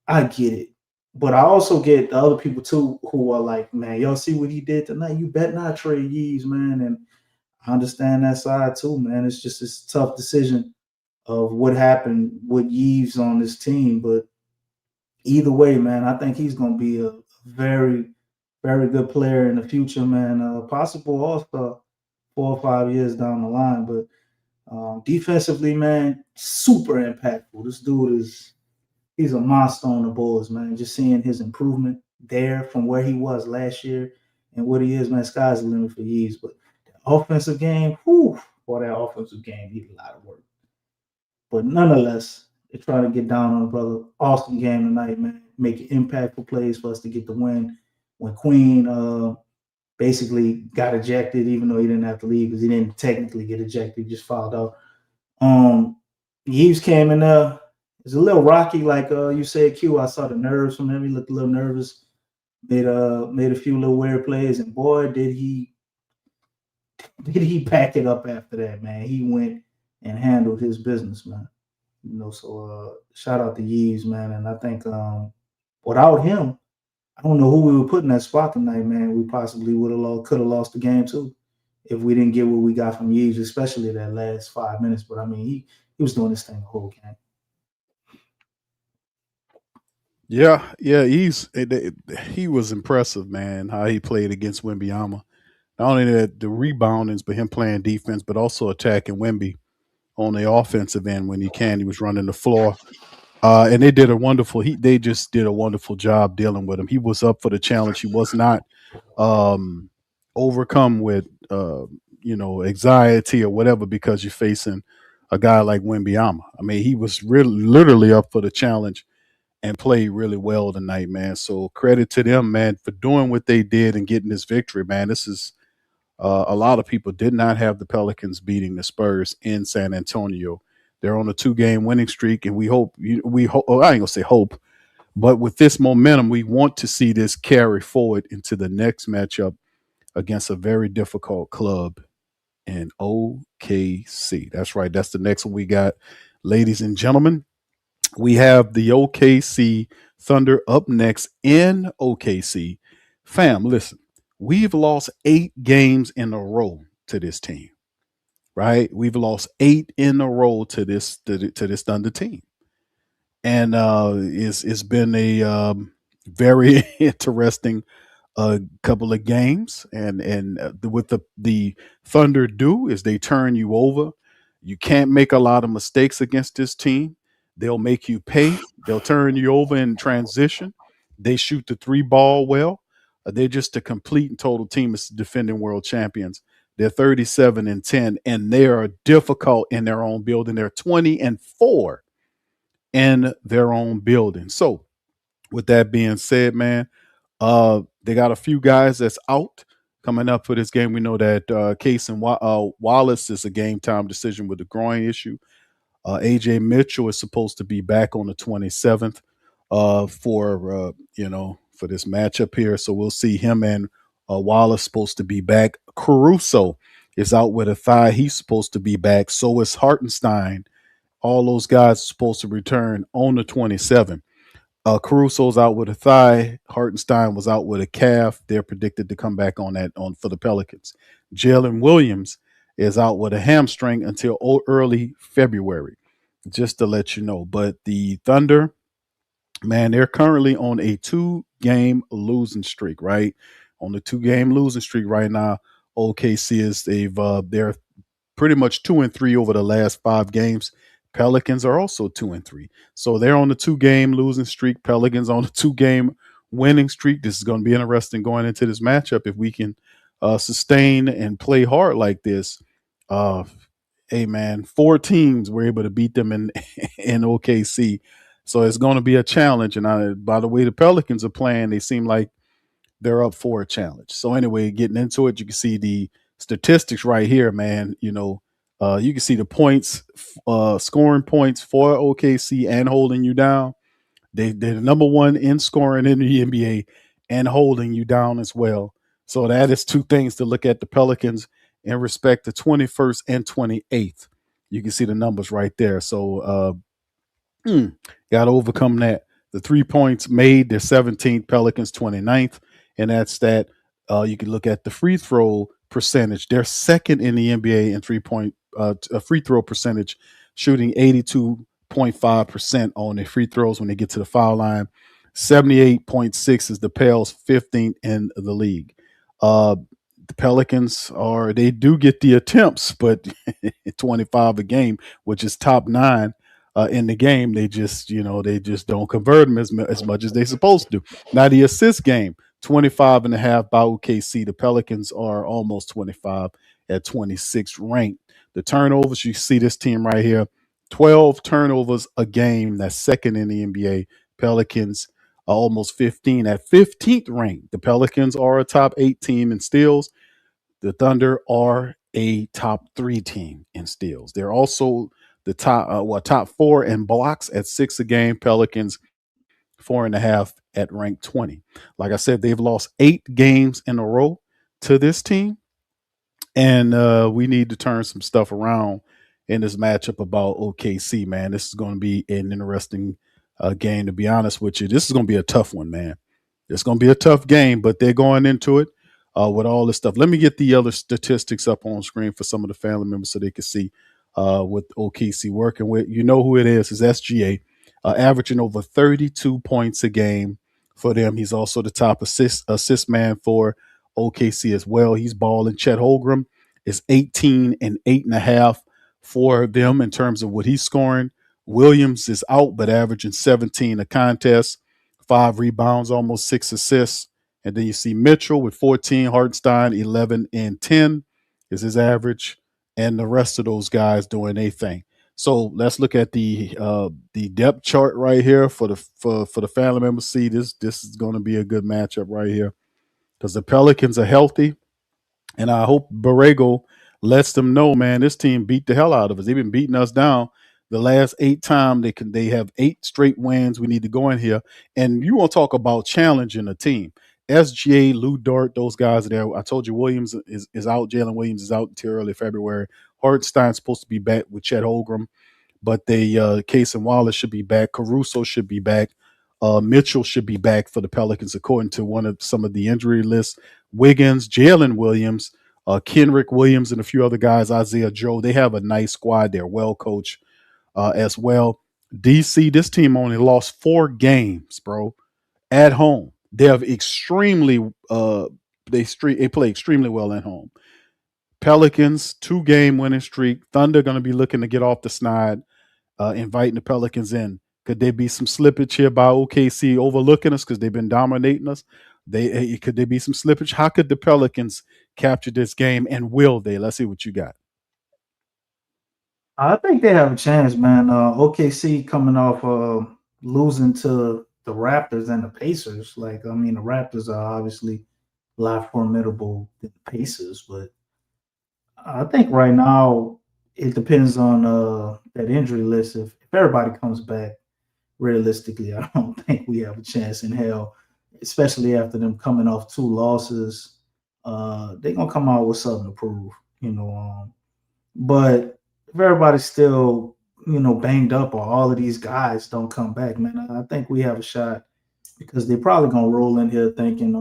I get it. But I also get the other people, too, who are like, man, y'all see what he did tonight? You bet not trade Yves, man. And I understand that side, too, man. It's just this tough decision of what happened with Yves on this team. But either way, man, I think he's going to be a very, very good player in the future, man. Possible All-Star 4 or 5 years down the line. But defensively, man, super impactful. This dude he's a monster on the Bulls, man. Just seeing his improvement there from where he was last year and what he is, man, sky's the limit for Yves. But the offensive game, whew, for that offensive game needed a lot of work. But nonetheless, they're trying to get down on the brother. Awesome game tonight, man. Making impactful plays for us to get the win. When Queen basically got ejected, even though he didn't have to leave because he didn't technically get ejected, he just fouled out. Yves came in there. It's a little rocky, like you said, Q. I saw the nerves from him. He looked a little nervous. Made a few little weird plays, and boy, did he back it up after that, man. He went and handled his business, man. So shout out to Yves, man. And I think without him, I don't know who we would put in that spot tonight, man. We possibly could have lost the game too if we didn't get what we got from Yves, especially that last 5 minutes. But I mean, he was doing this thing the whole game. Yeah, he was impressive, man, how he played against Wembanyama. Not only the reboundings, but him playing defense, but also attacking Wemby on the offensive end when he can. He was running the floor. And they just did a wonderful job dealing with him. He was up for the challenge. He was not overcome with anxiety or whatever because you're facing a guy like Wembanyama. I mean, he was literally up for the challenge and played really well tonight, man. So credit to them, man, for doing what they did and getting this victory, man. This is a lot of people did not have the Pelicans beating the Spurs in San Antonio. They're on a 2-game winning streak, and we hope. I ain't gonna say hope, but with this momentum, we want to see this carry forward into the next matchup against a very difficult club in OKC. That's right. That's the next one we got, ladies and gentlemen. We have the OKC Thunder up next in OKC. Fam, listen, we've lost 8 games in a row to this team, right? We've lost 8 in a row to this Thunder team. And it's been a very interesting couple of games. And what the Thunder do is they turn you over. You can't make a lot of mistakes against this team. They'll make you pay. They'll turn you over in transition. They shoot the 3 ball well. They're just a complete and total team as defending world champions. They're 37-10, and they are difficult in their own building. They're 20-4 in their own building. So, with that being said, man, they got a few guys that's out coming up for this game. We know that Case and Wallace is a game time decision with a groin issue. AJ Mitchell is supposed to be back on the 27th for this matchup here. So we'll see him and Wallace supposed to be back. Caruso is out with a thigh. He's supposed to be back. So is Hartenstein. All those guys are supposed to return on the 27th. Caruso's out with a thigh. Hartenstein was out with a calf. They're predicted to come back for the Pelicans. Jalen Williams is out with a hamstring until early February, just to let you know. But the Thunder, man, they're currently on a 2-game losing streak, right? On the 2-game losing streak right now. OKC is they're pretty much 2-3 over the last 5 games. Pelicans are also 2-3. So they're on the 2-game losing streak. Pelicans on the 2-game winning streak. This is going to be interesting going into this matchup if we can sustain and play hard like this. Hey man, 4 teams were able to beat them in OKC. So it's going to be a challenge. And by the way the Pelicans are playing, they seem like they're up for a challenge. So anyway, getting into it, you can see the statistics right here, man. You can see the points, scoring points for OKC and holding you down. They're the number 1 in scoring in the NBA and holding you down as well. So that is 2 things to look at the Pelicans in respect to 21st and 28th. You can see the numbers right there. So got to overcome that. The 3 points made, they're 17th, Pelicans 29th. And that's that. You can look at the free throw percentage. They're second in the NBA in free throw percentage, shooting 82.5% on their free throws when they get to the foul line. 78.6 is the Pels, 15th in the league. The Pelicans they do get the attempts, but 25 a game, which is top 9 in the game. They just don't convert them as much as they're supposed to. Now the assist game, 25.5 by OKC. The Pelicans are almost 25 at 26 ranked. The turnovers, you see this team right here, 12 turnovers a game. That's second in the NBA. Pelicans are almost 15 at 15th rank. The Pelicans are a top 8 team in steals. The Thunder are a top 3 team in steals. They're also the top 4 in blocks at 6 a game. Pelicans 4.5 at rank 20. Like I said, they've lost 8 games in a row to this team, and we need to turn some stuff around in this matchup about OKC. Man, this is going to be an interesting game. To be honest with you, this is going to be a tough one, man. It's going to be a tough game, but they're going into it with all this stuff. Let me get the other statistics up on screen for some of the family members so they can see what OKC working with. You know who it is. It's SGA, averaging over 32 points a game for them. He's also the top assist man for OKC as well. He's balling. Chet Holmgren is 18 and 8.5 for them in terms of what he's scoring. Williams is out, but averaging 17 a contest. 5 rebounds, almost 6 assists. And then you see Mitchell with 14, Hartenstein 11 and 10 is his average, and the rest of those guys doing their thing. So let's look at the depth chart right here for the family members. See, this is going to be a good matchup right here because the Pelicans are healthy, and I hope Borrego lets them know, man, this team beat the hell out of us. They've been beating us down. The last 8 times they have 8 straight wins. We need to go in here. And you want to talk about challenging a team. SGA, Lou Dort, those guys are there. I told you Williams is out. Jalen Williams is out until early February. Hartenstein's supposed to be back with Chet Holmgren, but Case and Wallace should be back. Caruso should be back. Mitchell should be back for the Pelicans, according to some of the injury lists. Wiggins, Jalen Williams, Kenrick Williams, and a few other guys, Isaiah Joe. They have a nice squad. They're well coached as well. DC, this team only lost 4 games, bro, at home. They have extremely they play extremely well at home. Pelicans 2-game winning streak. Thunder going to be looking to get off the snide, inviting the Pelicans in. Could there be some slippage here by OKC overlooking us because they've been dominating us? Could there be some slippage? How could the Pelicans capture this game, and will they? Let's see what you got. I think they have a chance, man. OKC coming off losing to the Raptors and the Pacers. Like, I mean, the Raptors are obviously a lot formidable than the Pacers, but I think right now it depends on that injury list. If everybody comes back, realistically, I don't think we have a chance in hell, especially after them coming off 2 losses. They're going to come out with something to prove, but if everybody's still, banged up or all of these guys don't come back, man, I think we have a shot because they're probably going to roll in here thinking,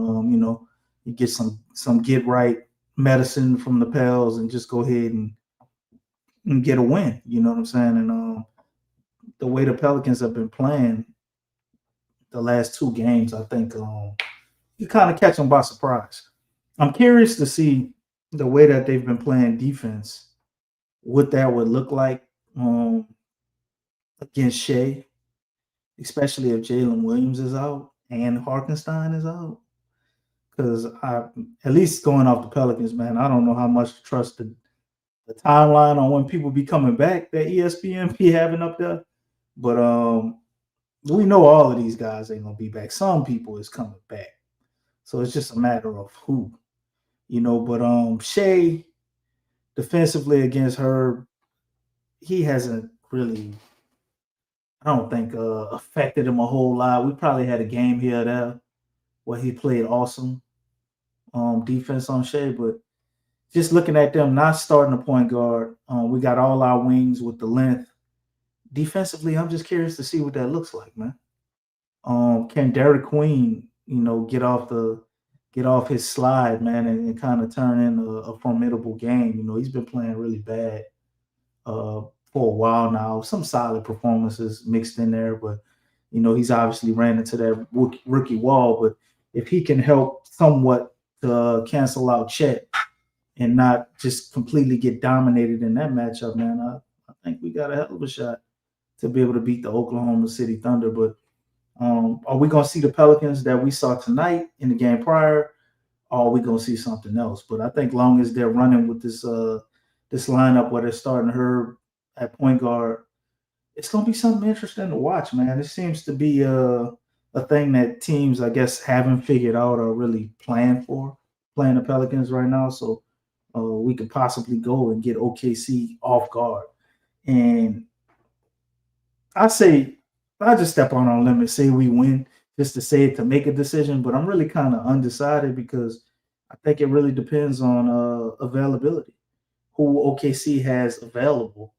you get some get right medicine from the Pels and just go ahead and get a win. You know what I'm saying? And the way the Pelicans have been playing the last 2 games, I think you kind of catch them by surprise. I'm curious to see the way that they've been playing defense, what that would look like against Shea, especially if Jalen Williams is out and Hartenstein is out. Because at least going off the Pelicans, man, I don't know how much to trust the timeline on when people be coming back that ESPN be having up there. But we know all of these guys ain't going to be back. Some people is coming back. So it's just a matter of who, But Shea, defensively against her, he hasn't really, I don't think, affected him a whole lot. We probably had a game here or there where he played awesome defense on Shea, but just looking at them not starting a point guard, we got all our wings with the length. Defensively, I'm just curious to see what that looks like, man. Can Derek Queen, get off his slide, man, and kind of turn in a formidable game? He's been playing really bad for a while now. Some solid performances mixed in there, but he's obviously ran into that rookie wall. But if he can help somewhat to cancel out Chet and not just completely get dominated in that matchup, man, I think we got a hell of a shot to be able to beat the Oklahoma City Thunder. But are we going to see the Pelicans that we saw tonight in the game prior, or are we going to see something else? But I think long as they're running with this this lineup where they're starting Herb at point guard, it's gonna be something interesting to watch, man. It seems to be a thing that teams, I guess, haven't figured out or really planned for playing the Pelicans right now. So we could possibly go and get OKC off guard. And I say I just step on our limit, say we win, just to say it to make a decision. But I'm really kind of undecided because I think it really depends on availability. Who OKC has available,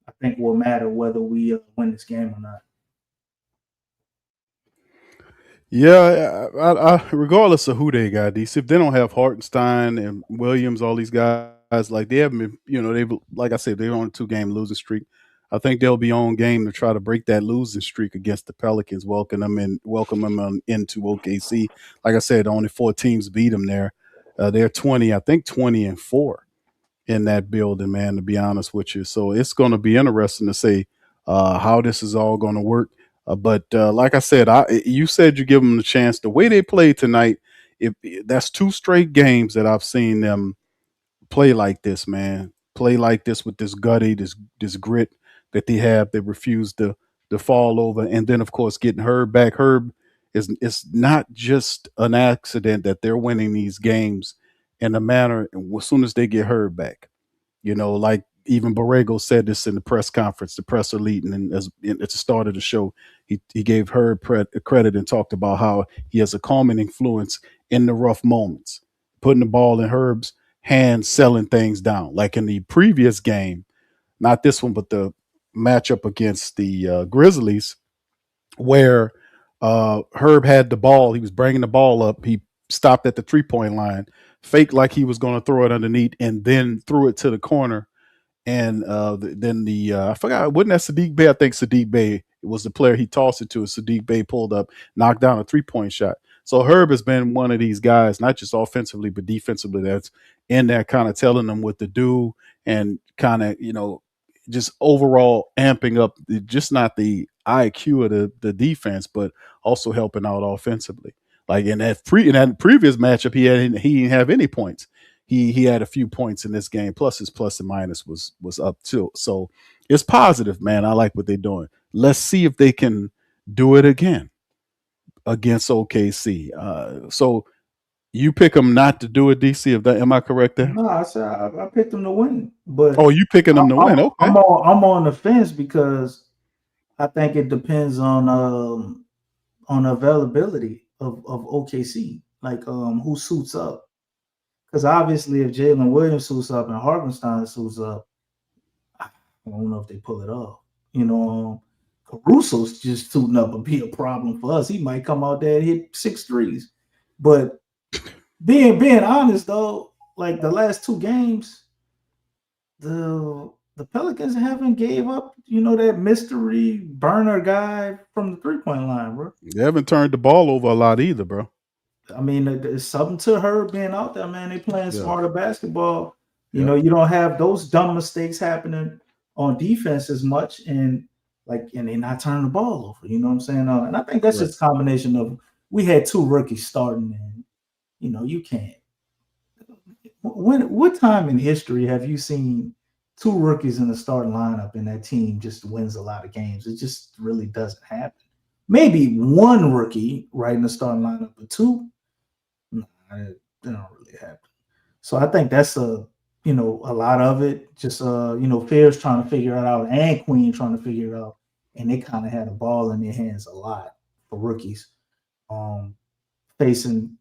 I think will matter whether we win this game or not. Yeah, regardless of who they got, DC, if they don't have Hartenstein and Williams, all these guys, like they haven't been, they've, like I said, they're on a 2-game losing streak. I think they'll be on game to try to break that losing streak against the Pelicans, welcome them into OKC. Like I said, only 4 teams beat them there. They're 20-4 in that building, man, to be honest with you. So it's going to be interesting to see how this is all going to work. But like I said, you said you give them the chance. The way they played tonight, if that's 2 straight games that I've seen them play like this, man. Play like this with this gutty, this grit that they have. They refuse to fall over, and then of course getting Herb back. Herb is not just an accident that they're winning these games in a manner as soon as they get Herb back. Like even Borrego said this in the press conference, the press elite, and at the start of the show, he gave Herb credit and talked about how he has a calming influence in the rough moments, putting the ball in Herb's hands, selling things down. Like in the previous game, not this one, but the matchup against the Grizzlies, where Herb had the ball, he was bringing the ball up, he stopped at the 3-point line, faked like he was going to throw it underneath, and then threw it to the corner. And then I forgot, wasn't that Sadiq Bey? I think Sadiq Bey was the player he tossed it to. Sadiq Bey pulled up, knocked down a 3-point shot. So Herb has been one of these guys, not just offensively, but defensively, that's in there kind of telling them what to do and kind of, just overall amping up, just not the IQ of the defense, but also helping out offensively. Like in that previous matchup, he didn't have any points. He had a few points in this game, plus his plus and minus was up too. So it's positive, man. I like what they're doing. Let's see if they can do it again against OKC. So you pick them not to do it, DC. Am I correct there? No, I said I picked them to win, but you picking them to win? Okay, I'm on the fence because I think it depends on availability of OKC, like who suits up. Because obviously, if Jalen Williams suits up and Hartenstein suits up, I don't know if they pull it off. Caruso's just suiting up and be a problem for us. He might come out there and hit 6 threes. But being honest though, like the last 2 games, the Pelicans haven't gave up, that mystery burner guy from the 3-point line, bro. They haven't turned the ball over a lot either, bro. I mean, there's something to her being out there, man. They playing smarter basketball. You know, you don't have those dumb mistakes happening on defense as much, and they're not turning the ball over. You know what I'm saying? And I think that's just a combination of we had 2 rookies starting, and you can't. What time in history have you seen 2 rookies in the starting lineup and that team just wins a lot of games? It just really doesn't happen. Maybe 1 rookie right in the starting lineup, but 2. It don't really happen. So I think that's a lot of it. Just Fairs trying to figure it out and Queen trying to figure it out, and they kind of had a ball in their hands a lot for rookies, facing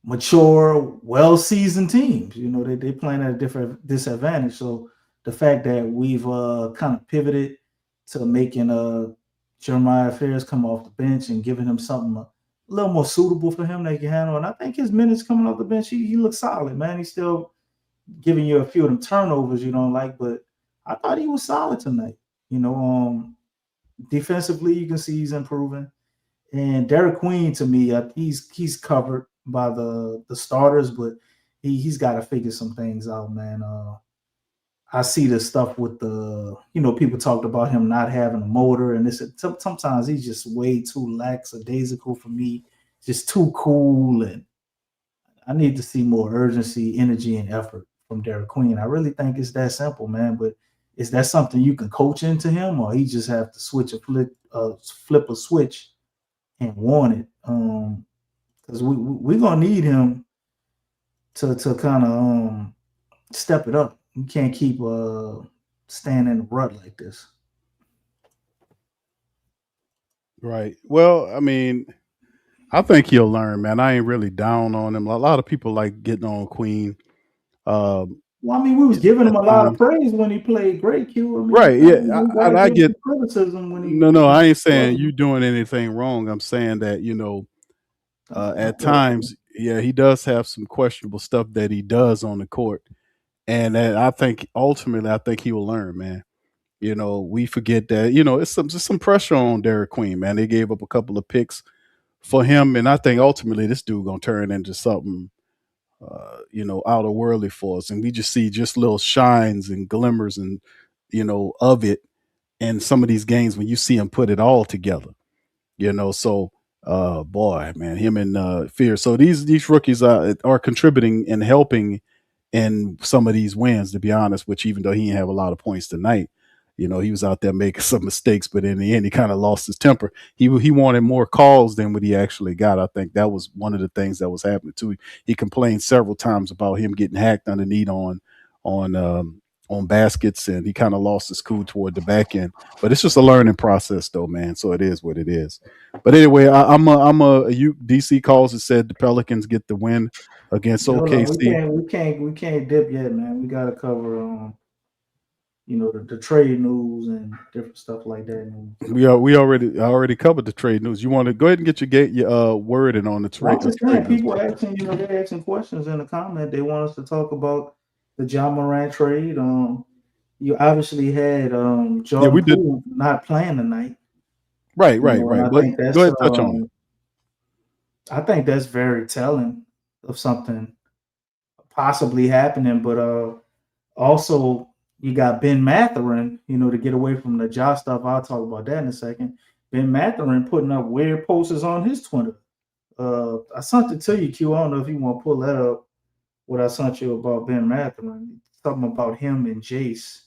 mature, well-seasoned teams. They playing at a different disadvantage. So the fact that we've kind of pivoted to making Jeremiah Fairs come off the bench and giving him something a little more suitable for him that he can handle. And I think his minutes coming off the bench, he looks solid, man. He's still giving you a few of them turnovers you don't like, but I thought he was solid tonight. Defensively, you can see he's improving. And Derek Queen, to me, he's covered by the starters, but he's got to figure some things out, man. I see the stuff with people talked about him not having a motor, and sometimes he's just way too lackadaisical for me, just too cool, and I need to see more urgency, energy, and effort from Derek Queen. I really think it's that simple, man. But is that something you can coach into him, or he just have to flip a switch and want it? Because we're gonna need him to kind of step it up. You can't keep staying in the rut like this. Right. Well, I mean, I think he'll learn, man. I ain't really down on him. A lot of people like getting on Queen. Well, I mean, we was giving him a lot of praise when he played great. Q. I mean, right? Yeah, I get criticism when he. No, I ain't saying you doing anything wrong. I'm saying that at times, yeah, he does have some questionable stuff that he does on the court, and I think ultimately, I think he will learn, man. We forget that it's just some pressure on Derek Queen, man. They gave up a couple of picks for him, and I think ultimately this dude gonna turn into something outer worldly for us, and we just see just little shines and glimmers and of it in some of these games when you see him put it all together. So boy, man, him and Fear. So these rookies are contributing and helping in some of these wins, to be honest, which even though he didn't have a lot of points tonight, he was out there making some mistakes, but in the end, he kind of lost his temper. He wanted more calls than what he actually got. I think that was one of the things that was happening too. He complained several times about him getting hacked underneath on baskets, and he kind of lost his cool toward the back end. But it's just a learning process, though, man. So it is what it is. But anyway, DC calls and said the Pelicans get the win against OKC. We can't dip yet, man. We got to cover the trade news and different stuff like that. We already covered the trade news. You want to go ahead and get your wording on the trade? I'm just saying, people asking, they're asking questions in the comment. They want us to talk about the Ja Morant trade. You obviously had Jordan Poole not playing tonight. Right. Go ahead, touch on it. I think that's very telling of something possibly happening, but also you got Ben Mathurin, to get away from the Ja stuff. I'll talk about that in a second. Ben Mathurin putting up weird posters on his Twitter. I sent it to you, Q. I don't know if you want to pull that up. What I sent you about Ben Mathurin, something about him and Jace.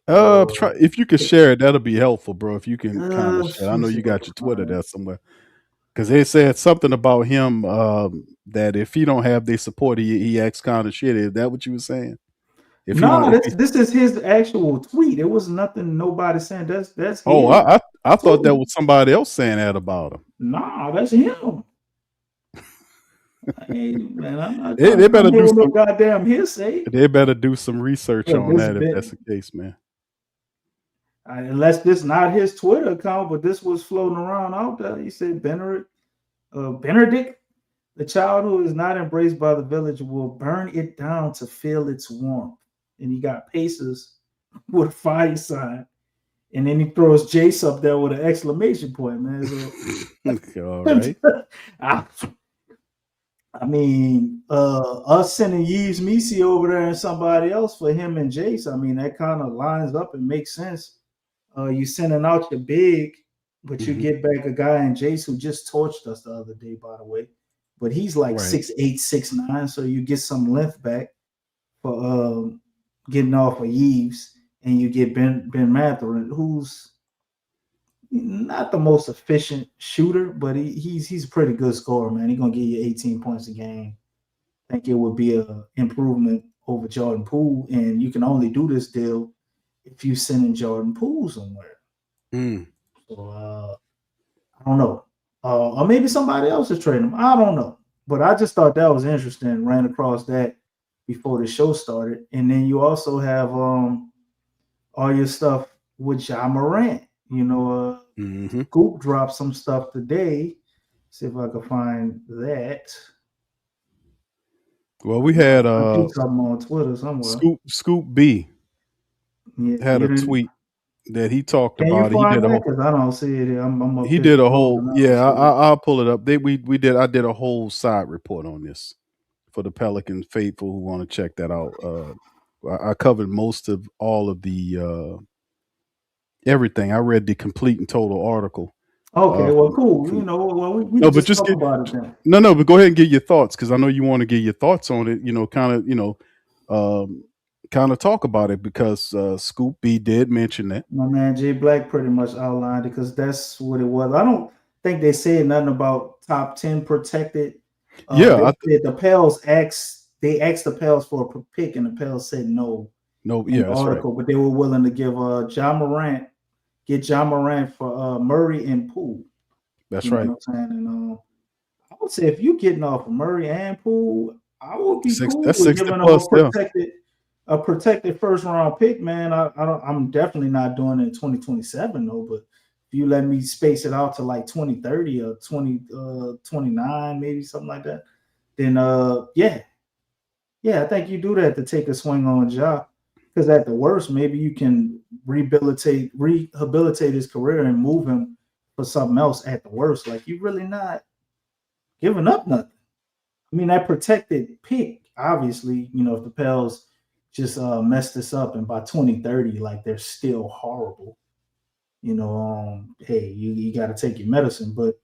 If you could share it, that'll be helpful, bro. If you can kind of share. I know you got your Twitter there somewhere. Because they said something about him that if he don't have their support, he acts kind of shit. Is that what you were saying? This is his actual tweet. It was nothing nobody saying. That's his. Oh, I thought that was somebody else saying that about him. Nah, that's him. Hey, man, I'm not they better do some goddamn hearsay. They better do some research on that if that's the case, man. Unless this not his Twitter account, but this was floating around out there. He said Benedict, the child who is not embraced by the village will burn it down to feel its warmth. And he got Pacers with a fire sign. And then he throws Jace up there with an exclamation point, man. So, all right. I mean, us sending Yves Misi over there and somebody else for him and Jace, I mean, that kind of lines up and makes sense. You sending out your big, but you get back a guy in Jace who just torched us the other day, by the way. But he's like 6'8", 6'9", so you get some length back for getting off of Yves, and you get Ben Mathurin, who's not the most efficient shooter, but he's a pretty good scorer, man. He's gonna give you 18 points a game. I think it would be an improvement over Jordan Poole, and you can only do this deal if you send in Jordan Poole somewhere. So I don't know. Or maybe somebody else is trading him. I don't know. But I just thought that was interesting. Ran across that before the show started. And then you also have all your stuff with Ja Morant. Scoop dropped some stuff today. See if I can find that. Well, we had something on Twitter somewhere. Scoop B had a tweet that he talked about. He did because I don't see it. He did a whole. I'll pull it up. I did a whole side report on this for the Pelican faithful who want to check that out. I covered most of all of the everything. I read the complete and total article. Okay, well, cool. We but just talk about it then. No, but go ahead and give your thoughts because I know you want to get your thoughts on it. kind of talk about it because Scoop B did mention that. My man Jay Black pretty much outlined it because that's what it was. I don't think they said nothing about top 10 protected. Yeah, They said the Pels asked the Pels for a pick, and the Pels said no no, in yeah, the that's right. article, but they were willing to give John Morant for Murray and Poole. That's You know right. what I'm saying? And I would say if you're getting off of Murray and Poole, I would be cool That's with 60 giving them plus. Yeah. a protected first round pick, man. I'm definitely not doing it in 2027 though, but if you let me space it out to like 2030 or 2029, maybe something like that, then yeah, I think you do that to take a swing on Ja. Because at the worst, maybe you can rehabilitate his career and move him for something else at the worst. Like you really not giving up nothing. I mean, that protected pick, obviously, if the Pels just mess this up and by 2030, like they're still horrible, hey, you got to take your medicine. But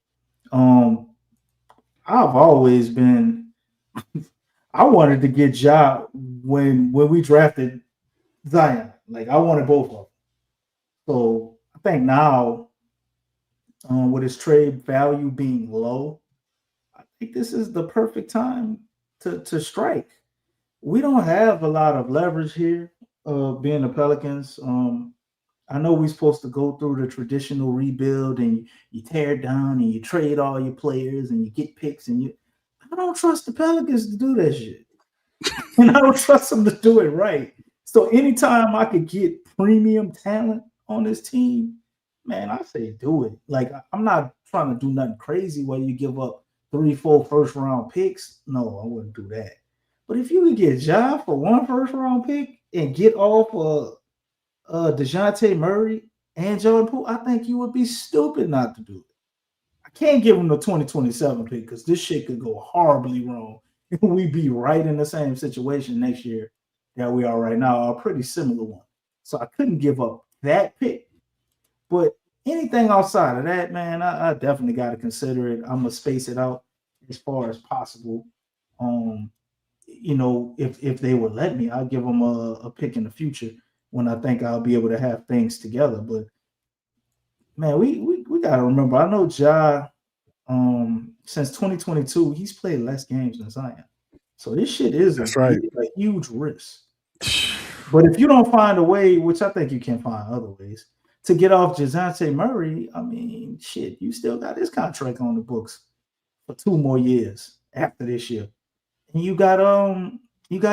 I've always been, I wanted to get Ja when we drafted Zion. Like I wanted both of them. So I think now, with his trade value being low, I think this is the perfect time to strike. We don't have a lot of leverage here, being the Pelicans. I know we're supposed to go through the traditional rebuild and you tear it down and you trade all your players and you get picks I don't trust the Pelicans to do that shit. And I don't trust them to do it right. So anytime I could get premium talent on this team, man, I say do it. Like I'm not trying to do nothing crazy where you give up 3-4 first round picks. No, I wouldn't do that. But if you could get Ja for one first round pick and get off DeJounte Murray and Jordan Poole, I think you would be stupid not to do it. I can't give him the 2027 pick because this shit could go horribly wrong. We'd be right in the same situation next year that we are right now, a pretty similar one. So I couldn't give up that pick. But anything outside of that, man, I definitely got to consider it. I'm gonna space it out as far as possible. If they would let me, I'll give them a pick in the future when I think I'll be able to have things together. But man, we gotta remember. I know Ja, since 2022, he's played less games than Zion. So this shit is That's right. a huge risk. But if you don't find a way, which I think you can find other ways, to get off DeJounte Murray, I mean, shit, you still got his contract on the books for 2 more years after this year. And you got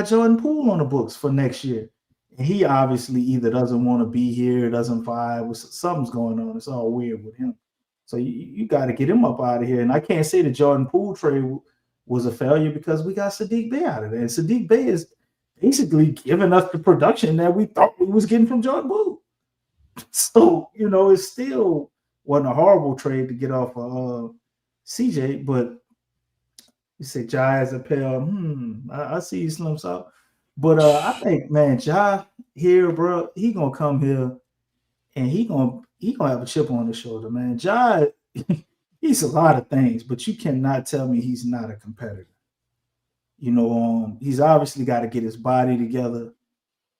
Jordan Poole on the books for next year. And he obviously either doesn't want to be here, doesn't vibe, something's going on. It's all weird with him. So you got to get him up out of here. And I can't say the Jordan Poole trade was a failure because we got Sadiq Bey out of there. And Sadiq Bey is basically giving us the production that we thought we was getting from Jordan Poole. So, it still wasn't a horrible trade to get off of CJ, but you said Ja as a pair. I see you, Slim South. But I think, man, Ja here, bro, he gonna come here and he gonna have a chip on his shoulder, man. Ja, he's a lot of things, but you cannot tell me he's not a competitor. He's obviously got to get his body together,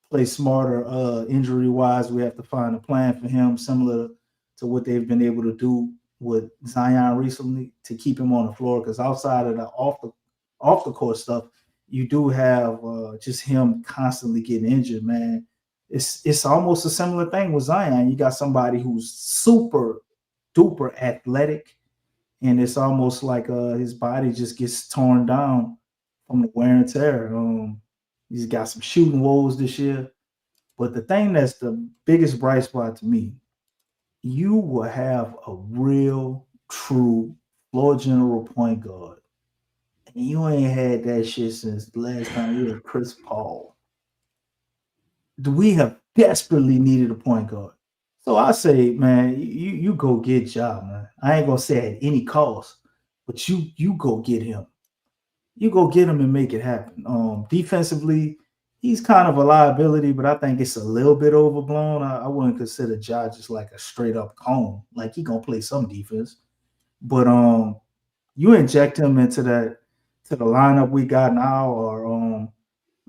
play smarter. Injury-wise, we have to find a plan for him, similar to what they've been able to do with Zion recently to keep him on the floor. Because outside of the off the court stuff, you do have just him constantly getting injured, man. It's almost a similar thing with Zion. You got somebody who's super duper athletic, and it's almost like his body just gets torn down from the wear and tear. He's got some shooting woes this year. But the thing that's the biggest bright spot to me, you will have a real, true floor general point guard. And you ain't had that shit since the last time you had Chris Paul. We have desperately needed a point guard. So I say, man, you go get Ja, man. I ain't gonna say at any cost, but you go get him. You go get him and make it happen. Defensively, he's kind of a liability, but I think it's a little bit overblown. I wouldn't consider Ja just like a straight up cone. Like he gonna play some defense, but you inject him into the lineup we got now, or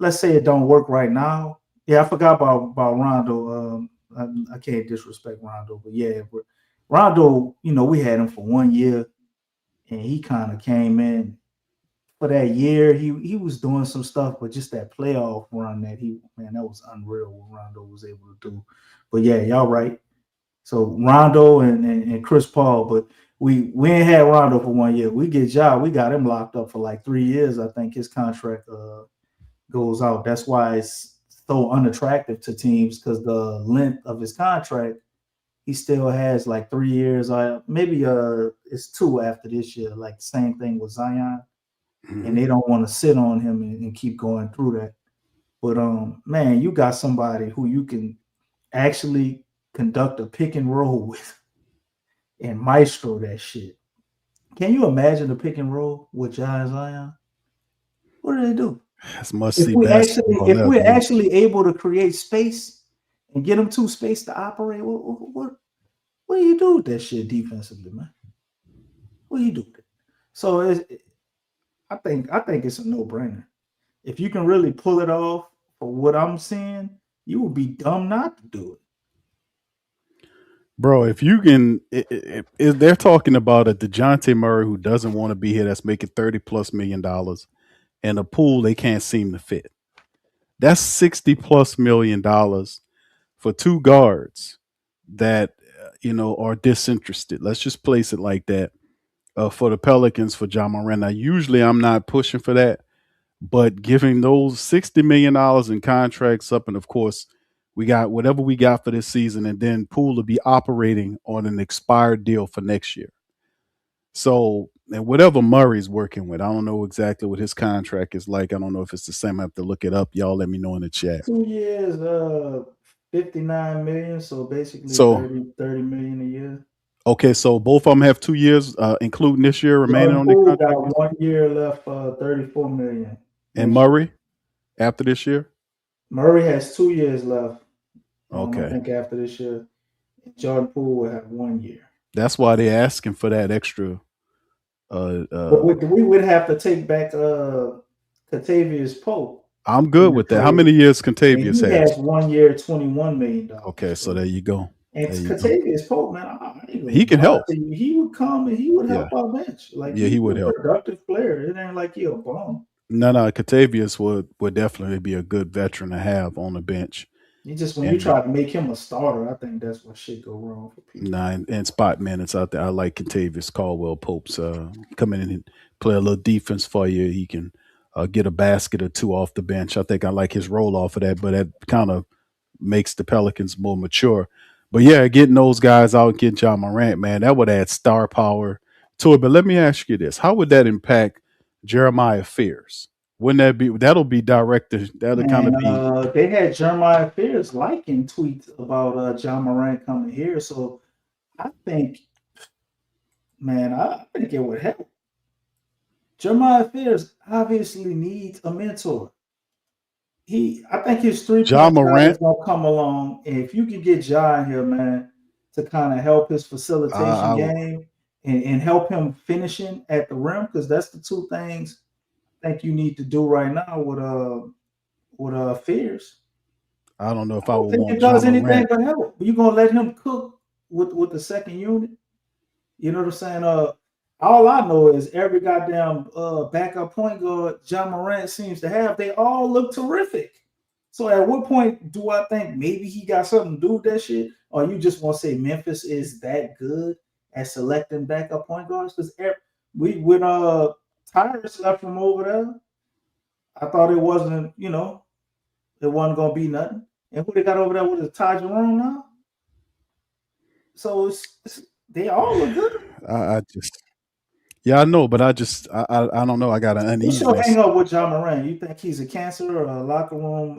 let's say it don't work right now. Yeah, I forgot about Rondo. I can't disrespect Rondo, but yeah, but Rondo, we had him for 1 year, and he kind of came in for that year. He was doing some stuff, but just that playoff run that that was unreal what Rondo was able to do. But yeah, y'all right. So Rondo and Chris Paul, but we ain't had Rondo for 1 year. We got him locked up for like 3 years. I think his contract goes out. That's why it's so unattractive to teams, because the length of his contract, he still has like 3 years. Maybe it's 2 after this year. Like the same thing with Zion, and they don't want to sit on him and keep going through that. But man, you got somebody who you can actually conduct a pick and roll with and maestro that shit. Can you imagine the pick and roll with Zion? What do they do? That's must-see basketball. If we're actually able to create space and get them to space to operate, what do you do with that shit defensively, man? What do you do with it? So I think it's a no-brainer. If you can really pull it off, for what I'm seeing, you would be dumb not to do it. Bro, if you can, if they're talking about a DeJounte Murray who doesn't want to be here, that's making $30+ million, and a Poole they can't seem to fit. That's $60+ million for 2 guards that are disinterested. Let's just place it like that. For the Pelicans, for Ja Morant. Now, usually I'm not pushing for that, but giving those $60 million in contracts up, and of course, we got whatever we got for this season, and then Poole will be operating on an expired deal for next year. So, and whatever Murray's working with, I don't know exactly what his contract is like. I don't know if it's the same. I have to look it up. Y'all let me know in the chat. 2 years, $59 million, so basically 30 million a year. Okay, so both of them have 2 years, including this year remaining on their contract. Got 1 year left, $34 million. And Murray, after this year? Murray has 2 years left. Okay. I think after this year, Jordan Poole will have 1 year. That's why they're asking for that extra. But we would have to take back Kentavious Pope. I'm good with that. How many years Kentavious has? He has 1 year, $21 million. Okay, so there you go. And Kentavious Pope, man, he can help. He would come and he would help our bench. He would help. Productive player. It ain't like he a bum. No, Kentavious would definitely be a good veteran to have on the bench. You try to make him a starter, I think that's what shit go wrong for people. And spot minutes out there. I like Kentavious Caldwell Pope's come in and play a little defense for you. He can get a basket or 2 off the bench. I think I like his role off of that, but that kind of makes the Pelicans more mature. But yeah, getting those guys out, getting Ja Morant, man, that would add star power to it. But let me ask you this: how would that impact Jeremiah Fears? That'll be directed. That'll kind of be. They had Jeremiah Fears liking tweets about Ja Morant coming here, so I think it would help. Jeremiah Fears obviously needs a mentor. I think his 3-point shot is gonna come along, and if you could get Ja in here, man, to kind of help his facilitation game and help him finishing at the rim, because that's the 2 things I think you need to do right now with Fears. I don't know if I would think want it does Ja anything Morant. but help. You're gonna let him cook with the second unit. You know what I'm saying? All I know is every goddamn backup point guard Ja Morant seems to have, they all look terrific. So at what point do I think maybe he got something to do with that shit? Or you just want to say Memphis is that good at selecting backup point guards? Because when Tyrus left from over there, I thought it wasn't going to be nothing. And who they got over there with is Ty Jerome now? So they all look good. I know, but I don't know. I got an uneasiness. You should hang up with Ja Morant. You think he's a cancer or a locker room?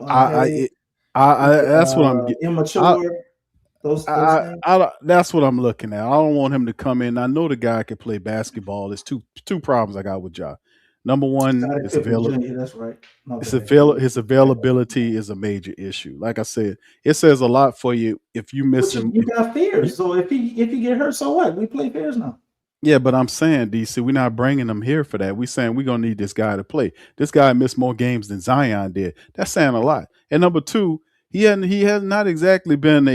That's what I'm getting. Immature. Those things. That's what I'm looking at. I don't want him to come in. I know the guy can play basketball. There's two problems I got with Ja. Number one, it's availability. That's right. His availability is a major issue. Like I said, it says a lot for you if you miss him. You got Fears. So if he get hurt, so what? We play Fears now. Yeah, but I'm saying, DC, we're not bringing him here for that. We're saying we're gonna need this guy to play. This guy missed more games than Zion did. That's saying a lot. And number two, he has not exactly been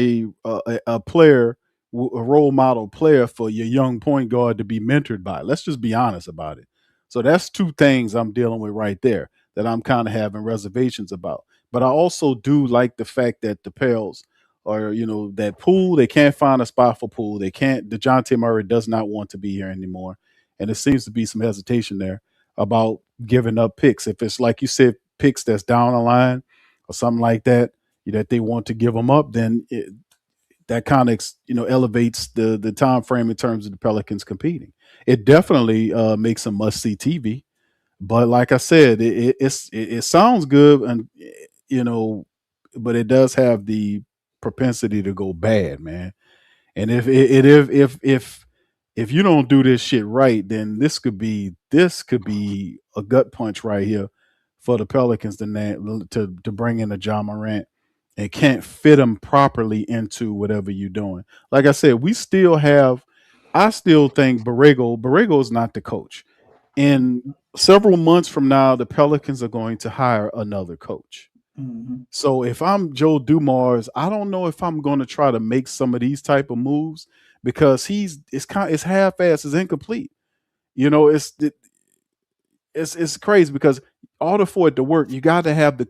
a player, a role model player for your young point guard to be mentored by. Let's just be honest about it. So that's two things I'm dealing with right there that I'm kind of having reservations about. But I also do like the fact that the Pels or that Poole, they can't find a spot for Poole. They can't. DeJounte Murray does not want to be here anymore, and there seems to be some hesitation there about giving up picks. If it's like you said, picks that's down the line or something like that, that they want to give them up, then that kind of elevates the time frame in terms of the Pelicans competing. It definitely makes them must see TV. But like I said, it sounds good, and you know, but it does have the propensity to go bad, man. And if you don't do this shit right, then this could be a gut punch right here for the Pelicans to bring in a John Morant and can't fit him properly into whatever you're doing. Like I said, I still think Borrego is not the coach. In several months from now, the Pelicans are going to hire another coach. Mm-hmm. So if I'm Joe Dumars, I don't know if I'm going to try to make some of these type of moves because it's half-assed, it's incomplete. It's crazy because in order for it to work, you got to have the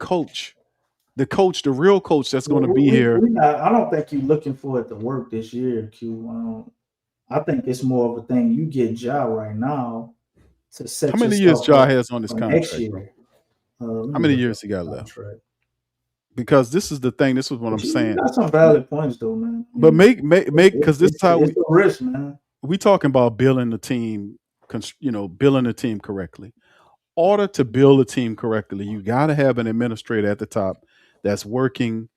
real coach that's going to be here. I don't think you're looking for it to work this year, Q. I think it's more of a thing. You get Ja right now to set How many years yourself Ja up has on his for next contract, bro? year. How many years he got left? Because this is the thing. This is what I'm You saying. got some valid points, though, man. But make because this is how it's a risk, man. we talking about building the team, building the team correctly. Order to build a team correctly, you got to have an administrator at the top that's working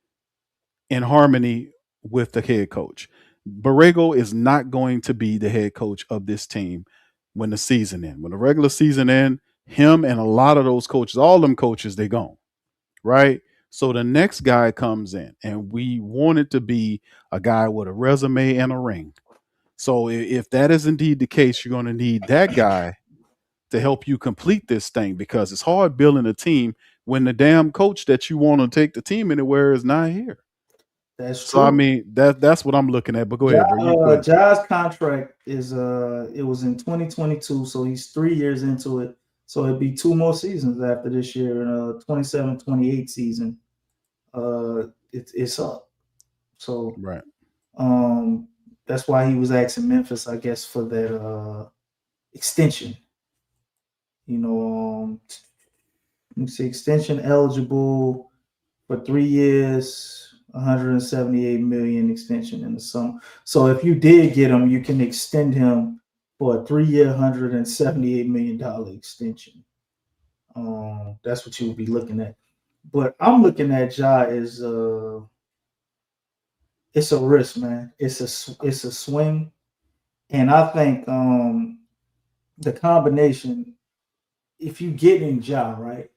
in harmony with the head coach. Borrego is not going to be the head coach of this team when the season ends. When the regular season ends, him and a lot of those coaches, all them coaches, they gone, right? So the next guy comes in, and we want it to be a guy with a resume and a ring. So if that is indeed the case, you're going to need that guy to help you complete this thing because it's hard building a team when the damn coach that you want to take the team anywhere is not here. That's So true. I mean that's what I'm looking at. But go ahead, bro. Go ahead. Ja's contract is it was in 2022, so he's 3 years into it. So it'd be 2 more seasons after this year, 27-28 season. It's up. So Right. that's why he was asking Memphis, I guess, for that extension. Let me see, extension eligible for 3 years, 178 million extension in the summer. So if you did get him, you can extend him for a 3-year, $178 million extension. That's what you would be looking at. But I'm looking at Ja as it's a risk, man. It's a swing, and I think the combination. If you get in Ja, right,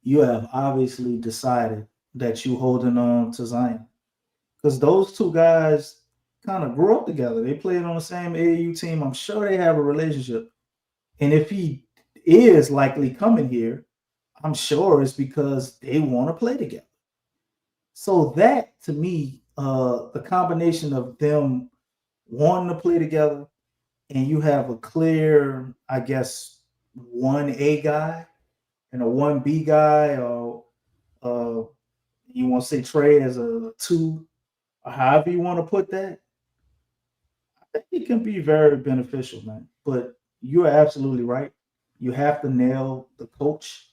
you have obviously decided that you holding on to Zion because those two guys kind of grew up together. They played on the same AAU team. I'm sure they have a relationship. And if he is likely coming here, I'm sure it's because they want to play together. So that to me, the combination of them wanting to play together and you have a clear, I guess, 1A guy and a 1B guy, or you want to say Trey as a 2, or however you want to put that, I think it can be very beneficial, man. But you're absolutely right. You have to nail the coach,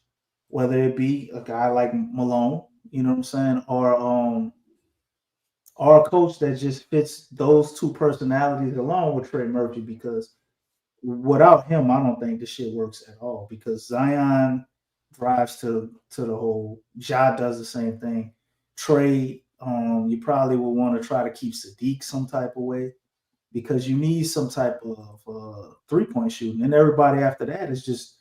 whether it be a guy like Malone, you know what I'm saying, or a coach that just fits those two personalities along with Trey Murphy, because without him, I don't think this shit works at all because Zion drives to the hole. Ja does the same thing. Trey, you probably will want to try to keep Sadiq some type of way because you need some type of 3-point shooting, and everybody after that is just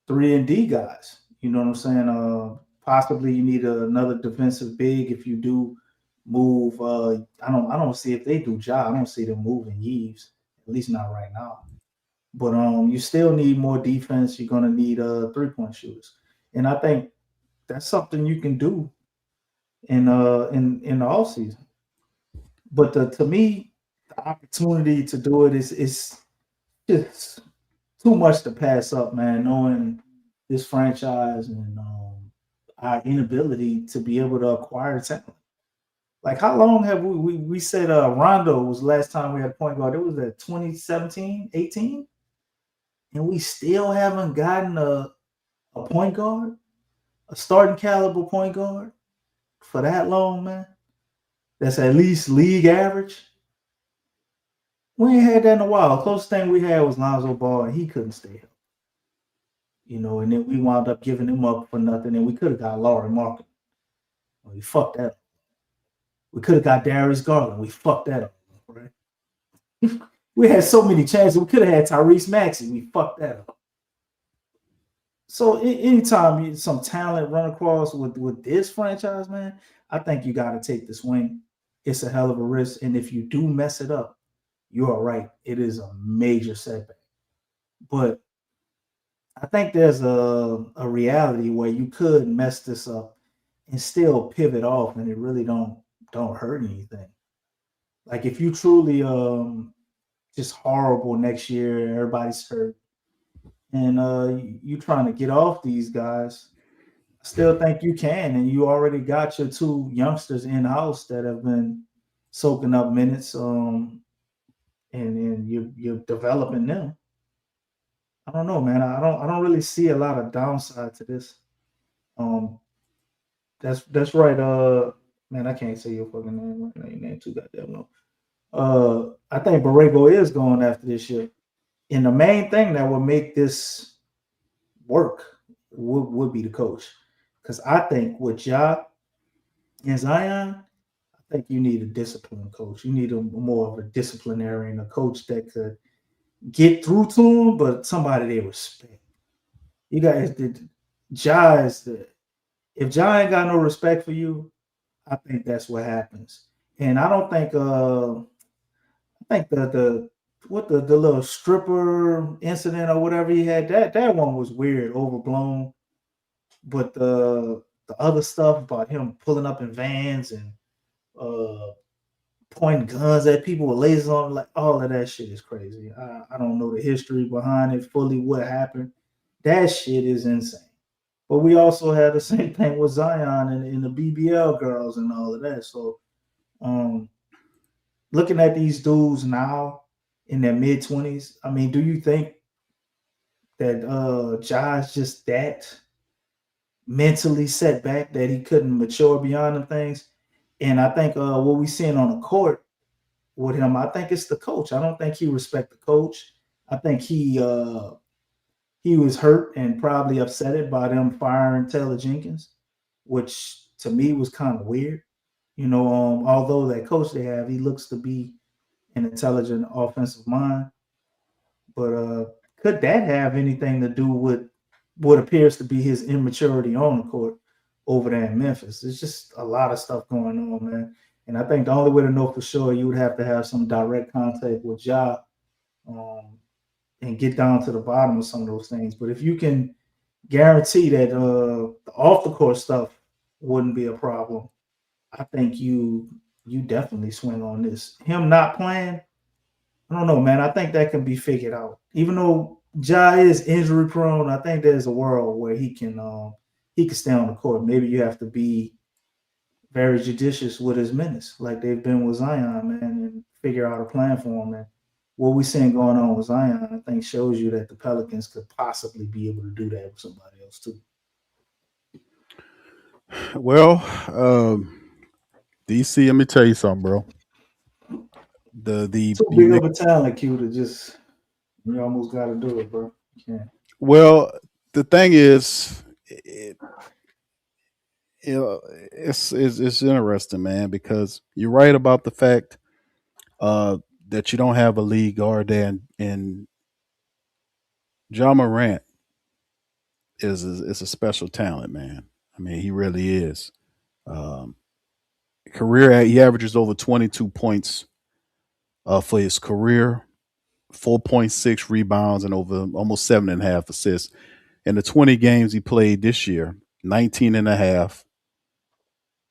3-and-D guys. You know what I'm saying? Possibly you need another defensive big if you do move. I don't see if they do Ja. I don't see them moving Yves, at least not right now. But you still need more defense. You're gonna need 3-point shooters, and I think that's something you can do in the off season. But to me, the opportunity to do it is just too much to pass up, man. Knowing this franchise and our inability to be able to acquire talent. Like, how long have we said Rondo was the last time we had a point guard? It was at 2017, 18, and we still haven't gotten a point guard, a starting caliber point guard for that long, man. That's at least league average. We ain't had that in a while. Closest thing we had was Lonzo Ball, and he couldn't stay up. And then we wound up giving him up for nothing, and we could have got Laurie Markin. We fucked that up. We could have got Darius Garland. We fucked that up, right? We had so many chances. We could have had Tyrese Maxey. We fucked that up. So anytime some talent run across with this franchise, man, I think you got to take the swing. It's a hell of a risk, and if you do mess it up, you are right. It is a major setback. But I think there's a reality where you could mess this up and still pivot off, and it really don't hurt anything. Like, if you truly just horrible next year, everybody's hurt, and you trying to get off these guys, I still think you can, and you already got your two youngsters in house that have been soaking up minutes, and you're developing them. I don't know, man. I don't really see a lot of downside to this. Um, that's right. Man, I can't say your fucking name right now. Your name too goddamn long. I think Borrego is going after this year. And the main thing that would make this work would be the coach. Because I think with Ja and Zion, I think you need a disciplined coach. You need more of a disciplinarian, a coach that could get through to them, but somebody they respect. You guys did Ja is the if Ja ain't got no respect for you, I think that's what happens. And I don't think I think the little stripper incident or whatever he had, that one was weird, overblown. But the other stuff about him pulling up in vans and uh pointing guns at people with lasers on, like, all of that shit is crazy. I don't know the history behind it fully, what happened. That shit is insane. But we also had the same thing with Zion and the BBL girls and all of that. So um looking at these dudes now in their mid-20s, I mean, do you think that Ja is just that mentally set back that he couldn't mature beyond them things? And I think what we seeing on the court with him, I think it's the coach. I don't think he respect the coach. I think he was hurt and probably upset by them firing Taylor Jenkins, which to me was kind of weird. Although that coach they have, he looks to be an intelligent offensive mind. But could that have anything to do with what appears to be his immaturity on the court over there in Memphis? There's just a lot of stuff going on, man. And I think the only way to know for sure, you would have to have some direct contact with Ja, and get down to the bottom of some of those things. But if you can guarantee that the off the court stuff wouldn't be a problem, I think you definitely swing on this. Him not playing, I don't know, man. I think that can be figured out. Even though Ja is injury prone, I think there's a world where he can stay on the court. Maybe you have to be very judicious with his minutes, like they've been with Zion, man, and figure out a plan for him. And what we're seeing going on with Zion, I think, shows you that the Pelicans could possibly be able to do that with somebody else too. Well, DC, let me tell you something, bro. The Too big of a talent, Q, to just you almost got to do it, bro. You can't. Well, the thing is, it's interesting, man, because you're right about the fact that you don't have a lead guard there, and Ja Morant is a special talent, man. I mean, he really is. He averages over 22 points for his career. 4.6 rebounds, and over almost 7.5 assists. In the 20 games he played this year, 19.5,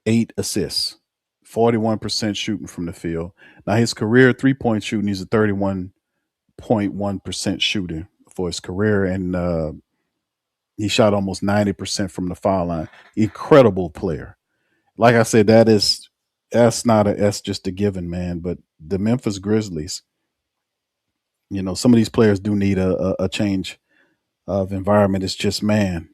8 assists, 41% shooting from the field. Now his career 3-point shooting, he's a 31.1% shooter for his career, and he shot almost 90% from the foul line. Incredible player. Like I said, that's just a given, man. But the Memphis Grizzlies, some of these players do need a change of environment. It's just, man,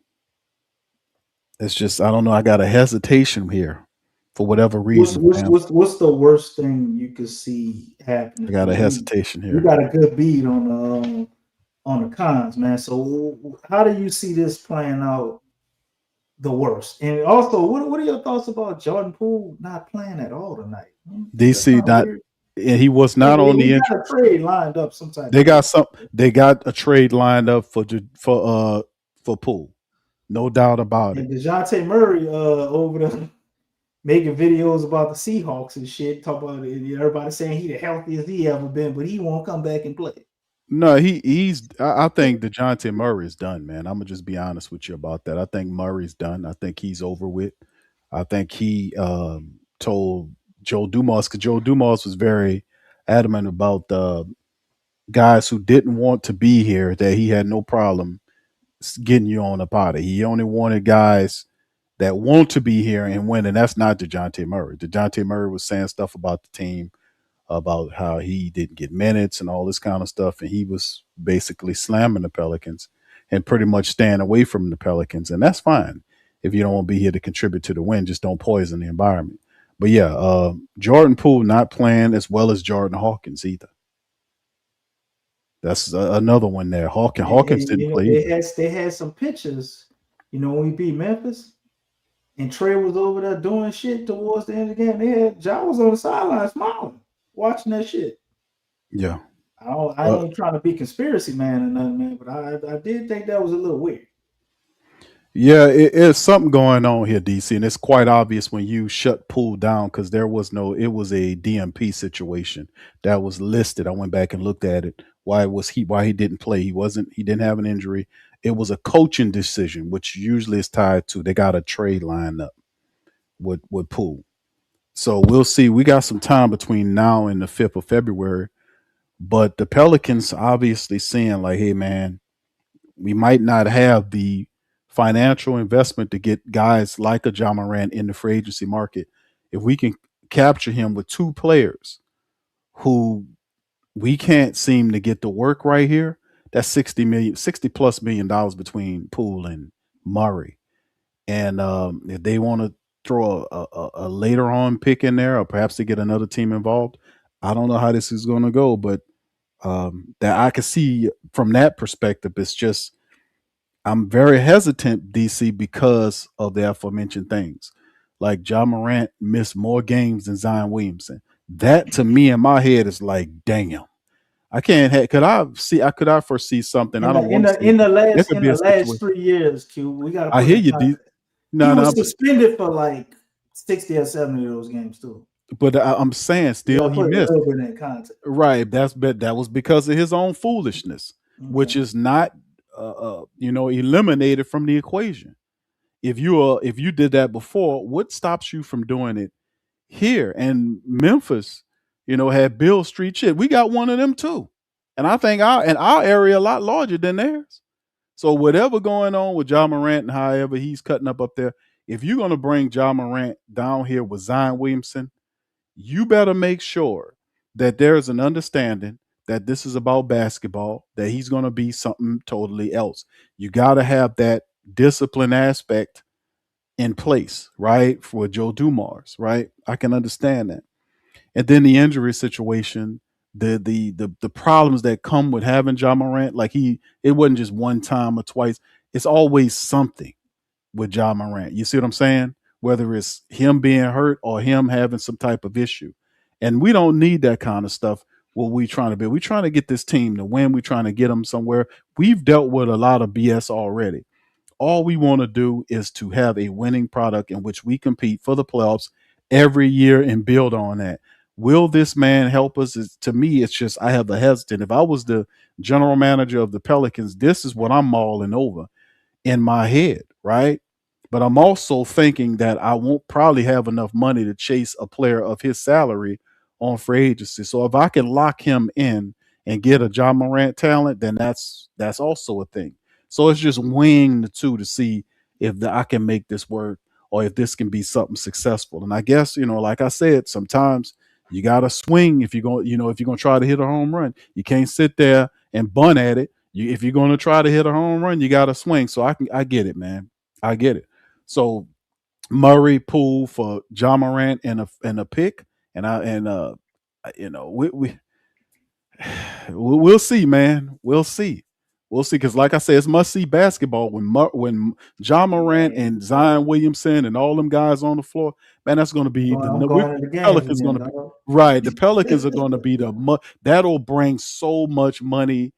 it's just, I don't know. I got a hesitation here for whatever reason. What's the worst thing you could see happening? I got a hesitation here. You got a good beat on the cons, man. So how do you see this playing out the worst? And also, what are your thoughts about Jordan Poole not playing at all tonight? DC not, and he was not on the injury. Got a trade lined up sometime. They got a trade lined up for Poole, no doubt about it. And DeJounte Murray over there making videos about the Seahawks and shit. Talk about it. Everybody saying he the healthiest he ever been, but he won't come back and play. No, he's. I think DeJounte Murray is done, man. I'm gonna just be honest with you about that. I think Murray's done. I think he's over with. I think he told Joe Dumars, because Joe Dumars was very adamant about the guys who didn't want to be here, that he had no problem getting you on up out of. He only wanted guys that want to be here and win, and that's not DeJounte Murray. DeJounte Murray was saying stuff about the team, about how he didn't get minutes and all this kind of stuff, and he was basically slamming the Pelicans and pretty much staying away from the Pelicans, and that's fine. If you don't want to be here to contribute to the win, just don't poison the environment. But yeah, Jordan Poole not playing as well as Jordan Hawkins either. That's another one there. Hawkins didn't play. They had some pictures, when we beat Memphis, and Trey was over there doing shit towards the end of the game. They had Ja was on the sideline smiling, watching that shit. Yeah. I ain't trying to be conspiracy man or nothing, man, but I did think that was a little weird. Yeah, it's something going on here, DC, and it's quite obvious when you shut Poole down, because it was a DMP situation that was listed. I went back and looked at it. Why he didn't play? He didn't have an injury. It was a coaching decision, which usually is tied to they got a trade lined up with Poole. So we'll see. We got some time between now and the 5th of February, but the Pelicans obviously seeing like, hey man, we might not have the financial investment to get guys like a Ja Morant in the free agency market. If we can capture him with two players who we can't seem to get to work right here, that's $60+ million between Poole and Murray. And if they want to throw a later on pick in there, or perhaps to get another team involved, I don't know how this is going to go, but that I can see from that perspective, it's just, I'm very hesitant, DC, because of the aforementioned things. Like Ja Morant missed more games than Zion Williamson. That to me in my head is like, damn. I can't. Could I foresee something? I don't want to. In the last 3 years, Q, we got. I hear you, D. No, he was suspended for like 60 or 70 of those games too. But I'm saying still he missed. Right. That was because of his own foolishness, which is not eliminated from the equation. If you did that before, what stops you from doing it here? And Memphis, had Bill Street shit. We got one of them too. And I think our area a lot larger than theirs. So whatever going on with Ja Morant and however he's cutting up there, if you're going to bring Ja Morant down here with Zion Williamson, you better make sure that there's an understanding that this is about basketball, that he's going to be something totally else. You got to have that discipline aspect in place, right? For Joe Dumars, right? I can understand that. And then the injury situation, the problems that come with having Ja Morant, like it wasn't just one time or twice. It's always something with Ja Morant. You see what I'm saying? Whether it's him being hurt or him having some type of issue. And we don't need that kind of stuff. What we trying to be. We're trying to get this team to win. We're trying to get them somewhere. We've dealt with a lot of BS already. All we want to do is to have a winning product in which we compete for the playoffs every year and build on that. Will this man help us? To me, it's just I have a hesitant. If I was the general manager of the Pelicans, this is what I'm mulling over in my head, right? But I'm also thinking that I won't probably have enough money to chase a player of his salary on free agency. So if I can lock him in and get a John Morant talent, then that's also a thing. So it's just weighing the two to see if I can make this work or if this can be something successful. And I guess, like I said, sometimes you gotta swing if you're going, if you're gonna try to hit a home run. You can't sit there and bunt at it. If you're going to try to hit a home run, you got to swing. So I get it, man. I get it. So Murray, Poole for John Morant and a pick, we we'll see, man. We'll see. We'll see, because like I said, it's must see basketball when John Morant and Zion Williamson and all them guys on the floor. Man, that's going to be I'm going to the games Pelicans again, going to be dog. right. The Pelicans are going to be that'll bring so much money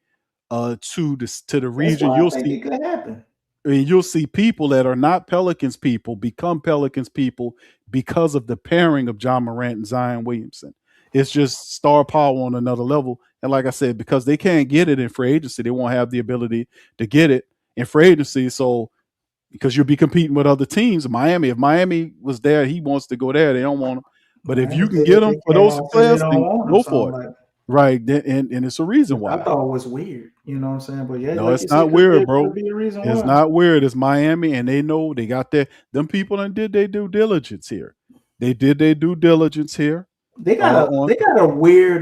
to the That's region. why I You'll think see, it could happen. I mean, you'll see people that are not Pelicans people become Pelicans people because of the pairing of John Morant and Zion Williamson. It's just star power on another level. And like I said, because they can't get it in free agency, they won't have the ability to get it in free agency. So because you'll be competing with other teams, Miami. If Miami was there, he wants to go there. They don't want him. But if you can get them for those They players, don't then want them, go so for I'm it. like, Right. And it's a reason I why. thought it was weird. You know what I'm saying? But yeah, No, like you it's said, not weird, could bro. be a reason It's why. not weird. It's Miami, and they know they got them people and did their due diligence here. They did their due diligence here. They got a weird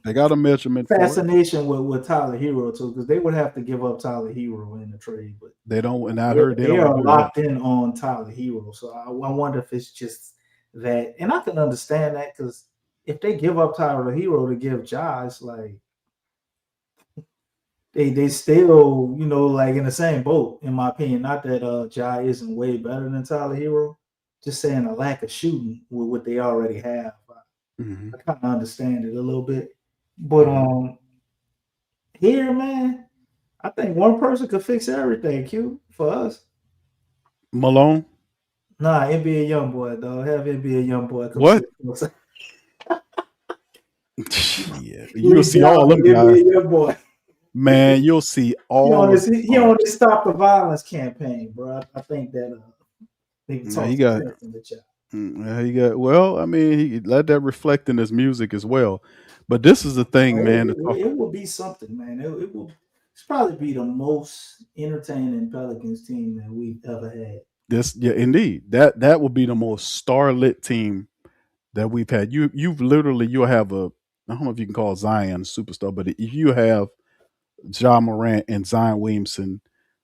They got a measurement for it. fascination with Tyler Hero too, because they would have to give up Tyler Hero in the trade, but They don't, and I heard they they don't are do that. locked in on Tyler Hero. So I wonder if it's just that, and I can understand that, because if they give up Tyler Hero to give Ja, it's like they still, like in the same boat, in my opinion. Not that Ja isn't way better than Tyler Hero, just saying a lack of shooting with what they already have. Mhm. I kind of understand it a little bit, but here, man, I think one person could fix everything. Q for us. Malone. Nah, NBA YoungBoy, dog. Have NBA YoungBoy come What? fix us. Yeah, you'll see all them guys. NBA YoungBoy. Man, you'll see all of He only stopped the violence campaign, bro. I think that they can Yeah, talk he some got. sense in the chat. Yeah, he got. Well, I mean, he let that reflect in his music as well. But this is the thing, man. It will be something, man. It will. It's probably be the most entertaining Pelicans team that we've ever had. Yeah, indeed. That will be the most starlit team that we've had. You'll have I don't know if you can call Zion a superstar, but if you have Ja Morant and Zion Williamson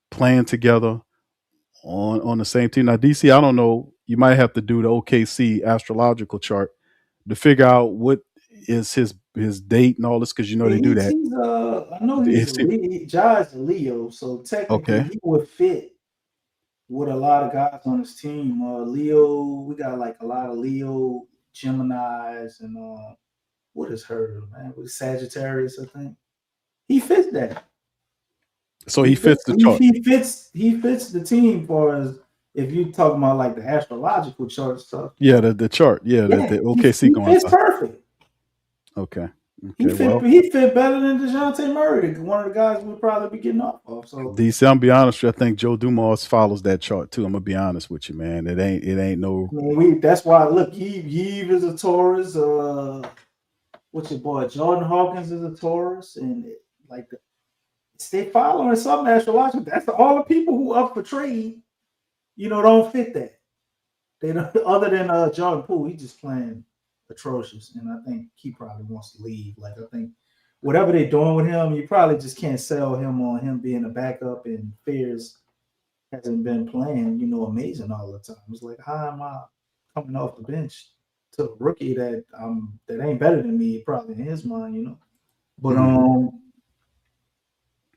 playing together on the same team. Now, DC, I don't know. You might have to do the OKC astrological chart to figure out what is his date and all this, because they do that. I know Ja's a Leo, so technically Okay. he would fit with a lot of guys on his team. Leo, we got like a lot of Leo, Geminis, and what is her, man? With Sagittarius, I think. He fits that. So he fits the chart. He fits the team for as if you talking about like the astrological chart stuff. Yeah, the chart. Yeah, the OKC he fits perfect. Okay. He fit better than DeJounte Murray, one of the guys we'll probably be getting off of. So DC, I'm be honest with you, I think Joe Dumars follows that chart too. I'm gonna be honest with you, man. It ain't no. I mean, that's why look, Yves is a Taurus. What's your boy? Jordan Hawkins is a Taurus, and like they following some astrological. That's all the people who up for trade, don't fit that. They don't, other than Jordan Poole, he's just playing atrocious, and I think he probably wants to leave. Like I think whatever they're doing with him, you probably just can't sell him on him being a backup, and Fears hasn't been playing, amazing all the time. It's like, how am I coming off the bench to a rookie that ain't better than me, probably in his mind, But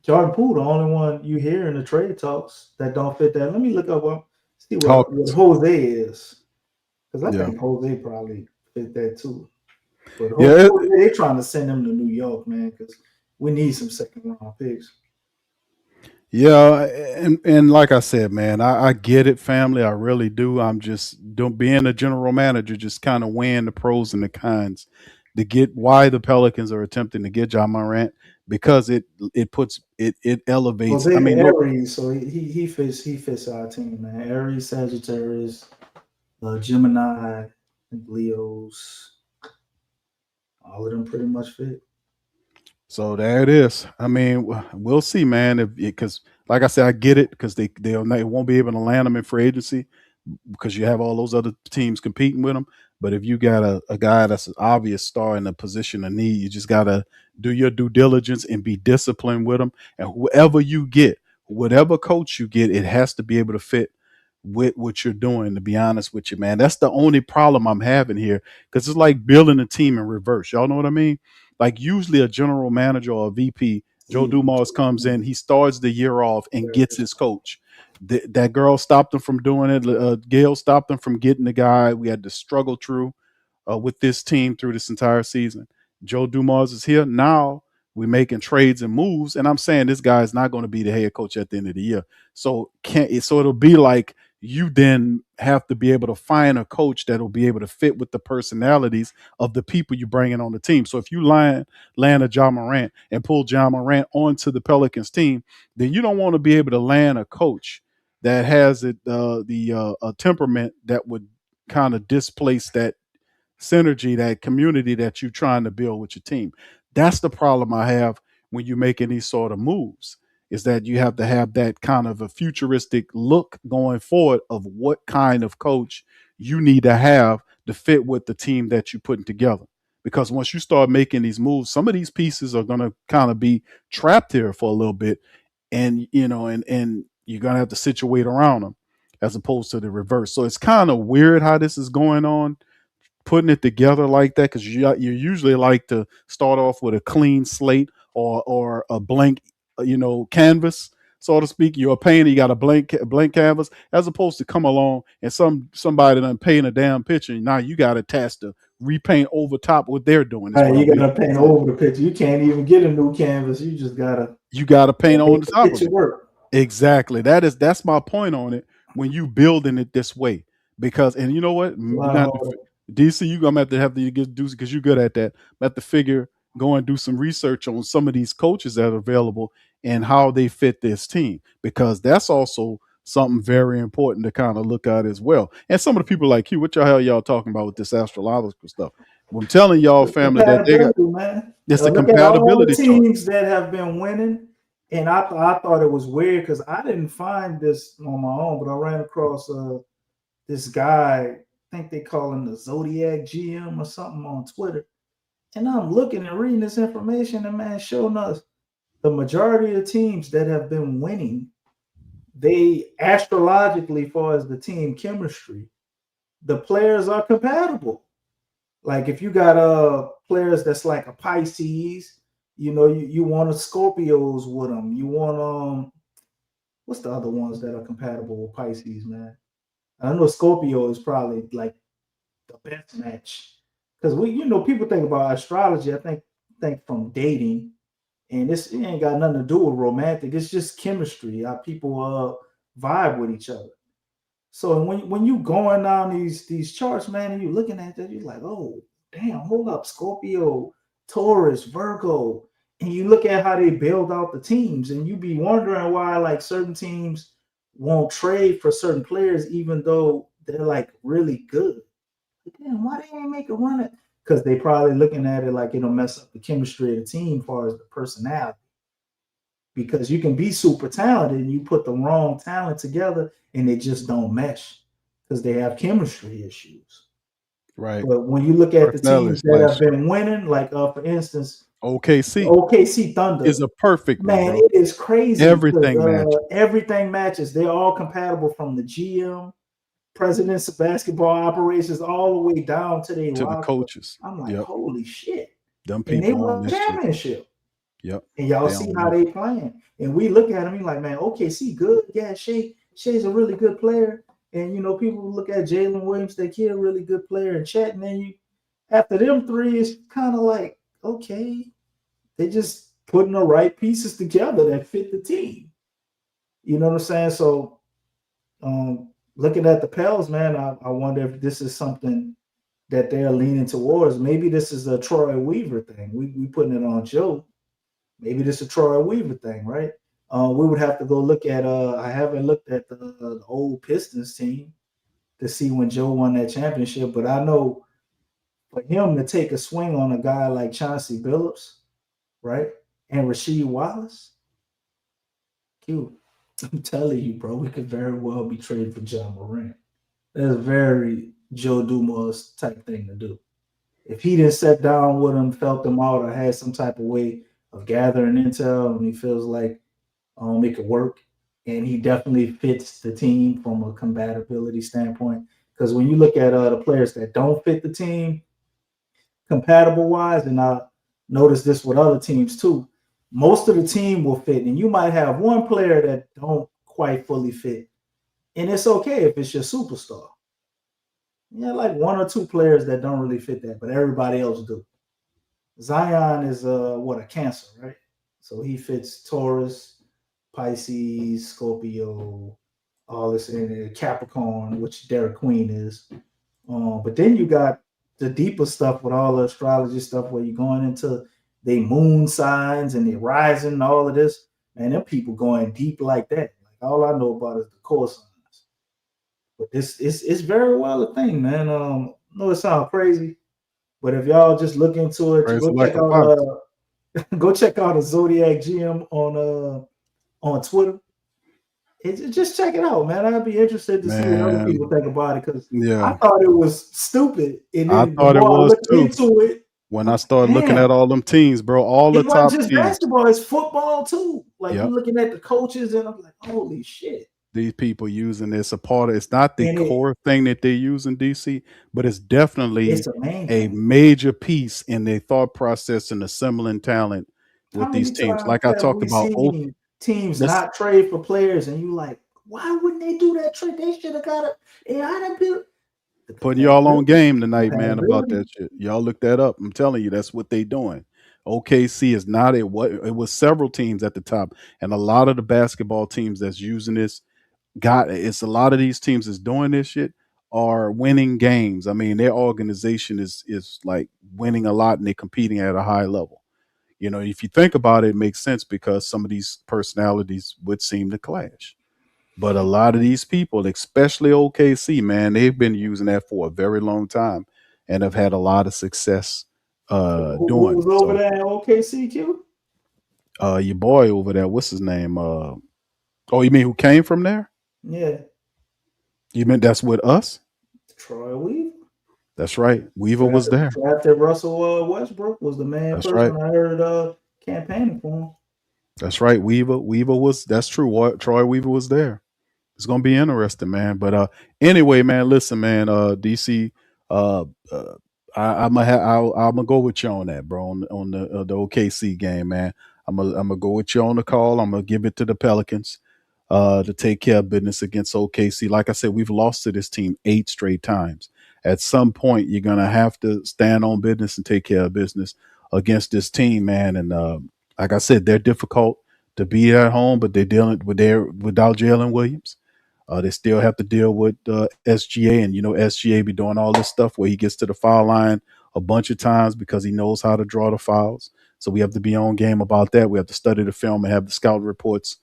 Jordan Poole, the only one you hear in the trade talks that don't fit that. Let me look up see what Jose is, because I think Jose probably fit that too. But they're trying to send him to New York, man, because we need some second round picks. Yeah, and like I said, man, I get it, family. I really do. I'm just being a general manager, just kind of weighing the pros and the cons to get why the Pelicans are attempting to get John Morant because it Well, elevates. I they mean, no, Aries, so he fits our team, man. Aries, Sagittarius, Gemini, I think Leos, all of them pretty much fit. so there it is. I mean, we'll see, man. If because, like I said, I get it because they won't be able to land them in free agency because you have all those other teams competing with them. But if you got a guy that's an obvious star in a position of need, you just gotta do your due diligence and be disciplined with them. And whoever you get, whatever coach you get, it has to be able to fit with what you're doing. To be honest with you, man, that's the only problem I'm having here because it's like building a team in reverse. Y'all know what I mean? Like usually a general manager or a VP, Joe He, Dumars comes in, he starts the year off and gets his coach. That girl stopped him from doing it. Gail stopped him from getting the guy. We had to struggle through with this team through this entire season. Joe Dumars is here now. We're making trades and moves, and I'm saying this guy is not going to be the head coach at the end of the year. So it'll be like you then have to be able to find a coach that'll be able to fit with the personalities of the people you bring in on the team. So if you land a John Morant and pull John Morant onto the Pelicans team, then you don't want to be able to land a coach that has a temperament that would kind of displace that synergy, that community that you're trying to build with your team. That's the problem I have when you're making these sort of moves, is that you have to have that kind of a futuristic look going forward of what kind of coach you need to have to fit with the team that you're putting together. Because once you start making these moves, some of these pieces are going to kind of be trapped here for a little bit, and and you're going to have to situate around them as opposed to the reverse. So it's kind of weird how this is going on, putting it together like that, because you usually like to start off with a clean slate or a blank canvas, so to speak. You're a painter, you got a blank canvas, as opposed to come along and somebody done paint a damn picture and now you got a task to repaint over top what they're doing is Hey, what you I'm gotta basically paint saying. over the picture. You can't even get a new canvas. You just gotta You got to paint on make the the top of picture it. work. Exactly. That's my point on it when you building it this way. Because, and you know what? A You're lot gonna have to harder. DC, you're gonna have to get do because you're good at that. Have to go and do some research on some of these coaches that are available and how they fit this team. Because that's also something very important to kind of look at as well. And some of the people like you, what the hell y'all talking about with this astrological stuff? Well, I'm telling y'all, The family, that they got compatibility, man. it's a Look at all the compatibility chart. teams that have been winning, and I thought it was weird because I didn't find this on my own, but I ran across this guy. I think they call him the Zodiac GM or something on Twitter, and I'm looking and reading this information, and man, showing us the majority of teams that have been winning, they astrologically, far as the team chemistry, the players are compatible. Like if you got players that's like a Pisces, you want a Scorpios with them. You want what's the other ones that are compatible with Pisces, man? I know Scorpio is probably like the best match because people think about astrology. I think from dating, and it ain't got nothing to do with romantic. It's just chemistry. How people vibe with each other. So when you going down these charts, man, and you looking at that, you're like, oh, damn, hold up, Scorpio, Taurus, Virgo, and you look at how they build out the teams, and you be wondering why like certain teams won't trade for certain players, even though they're like really good. Damn, why they ain't make a run at? Because they probably looking at it like it'll mess up the chemistry of the team, as far as the personality. Because you can be super talented and you put the wrong talent together and they just don't mesh because they have chemistry issues. Right. But when you look at the Personality teams that have splash. been winning, like for instance, OKC OKC Thunder, is a perfect one, man, bro. it is crazy because Everything matches everything matches. They're all compatible from the GM, presidents of basketball operations, all the way down to their to the roster. coaches. I'm like, Yep. holy shit. Them And they people won on a this shit. championship. Yep. And y'all They see on how this. they playing. And we look at him, like, man, OKC good. Yeah, Shay's a really good player. And people look at Jalen Williams, that kid, a really good player, and Chet. And then after them three, it's kind of like, okay, they just putting the right pieces together that fit the team. You know what I'm saying? So looking at the Pels, man, I wonder if this is something that they're leaning towards. Maybe this is a Troy Weaver thing. We putting it on Joe. Maybe this is a Troy Weaver thing, right? We would have to go look at. I haven't looked at the old Pistons team to see when Joe won that championship, but I know for him to take a swing on a guy like Chauncey Billups, right, and Rasheed Wallace, Q, I'm telling you, bro, we could very well be traded for John Morant. That's very Joe Dumars type thing to do. If he didn't sit down with him, felt them out, or had some type of way of gathering intel, and he feels like it could work, and he definitely fits the team from a compatibility standpoint. Because when you look at the players that don't fit the team, compatible wise, and I notice this with other teams too, most of the team will fit, and you might have one player that don't quite fully fit, and it's okay if it's your superstar. Yeah, like one or two players that don't really fit that, but everybody else do. Zion is a Cancer, right? So he fits Taurus, Pisces, Scorpio, all this in Capricorn, which Derek Queen is. But then you got the deeper stuff with all the astrology stuff where you're going into the moon signs and the rising and all of this. Man, them people going deep like that. Like all I know about is the core signs. But this it's very well a thing, man. I know it sounds crazy, but if y'all just look into it, Crazy like a fox. Go check out a Zodiac GM on Twitter. Just check it out, man. I'd be interested to see what other Man, people think about it because I yeah, thought it was stupid, and I then the thought it more I was looked too. into it, When I I'm started like, looking at damn, all them teams, bro, all the it wasn't top just teams. basketball; it's football too. Like Yep. you're looking at the coaches, and I'm like, holy shit! These people using this a part of it's not the And core thing that they use in DC, but it's definitely it's a main a thing. major piece in their thought process and assembling talent How with these many teams. times Like I have talked we about, seen teams this not trade for players, and you like, why wouldn't they do that trade? They should have got it. And I done built the putting y'all on compatibility. game tonight, man, about Compatibility. that shit. Y'all look that up. I'm telling you, that's what they doing. OKC is not a what it was several teams at the top, and a lot of the basketball teams that's using this it's a lot of these teams that's doing this shit are winning games. I mean, their organization is like winning a lot and they're competing at a high level. You know, if you think about it, it makes sense because some of these personalities would seem to clash. But a lot of these people, especially OKC, man, they've been using that for a very long time and have had a lot of success Who doing was it. over So there at OKCQ? your boy over there, what's his name? Oh, you mean who came from there? Yeah, You meant that's with us? Troy Weaver. That's right. Weaver was there. Drafted Russell Westbrook was the main That's right. person I heard campaigning for him. That's right. Weaver was. That's true. Troy Weaver was there. It's gonna be interesting, man. But anyway, man. Listen, man. DC. Uh, uh I'm gonna go with you on that, bro. On the OKC game, man. I'm gonna go with you on the call. I'm gonna give it to the Pelicans. To take care of business against OKC. Like I said, we've lost to this team 8 straight times. At some point, you're gonna have to stand on business and take care of business against this team, man. And like I said, they're difficult to beat at home, but they're dealing with without Jalen Williams. They still have to deal with SGA, and you know SGA be doing all this stuff where he gets to the foul line a bunch of times because he knows how to draw the fouls. So we have to be on game about that. We have to study the film and have the scout reports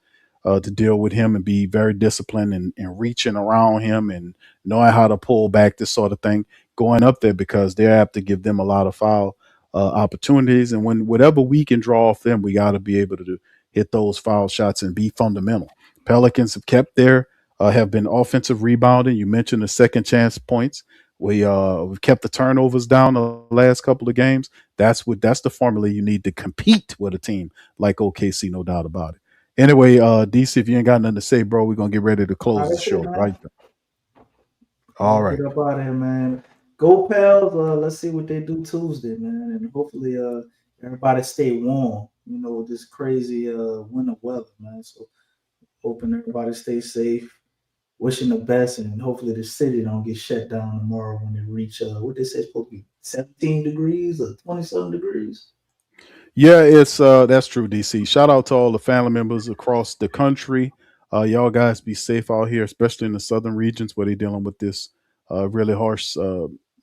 to deal with him and be very disciplined and reaching around him and knowing how to pull back, this sort of thing, going up there because they're apt to give them a lot of foul opportunities. And when whatever we can draw off them, we got to be able to hit those foul shots and be fundamental. Pelicans have been offensive rebounding. You mentioned the second chance points. We've kept the turnovers down the last couple of games. That's the formula you need to compete with a team like OKC, no doubt about it. Anyway, DC, if you ain't got nothing to say, bro, we're gonna get ready to close the That's it, show, man. right? All right. Get up out of here, man. Go Pels. Let's see what they do Tuesday, man, and hopefully everybody stay warm. You know, with this crazy winter weather, man. So hoping everybody stays safe. Wishing the best, and hopefully the city don't get shut down tomorrow when they reach what they say it's supposed to be 17 degrees or 27 degrees. Yeah, it's that's true, DC. Shout out to all the family members across the country Y'all guys be safe out here, especially in the southern regions where they're dealing with this really harsh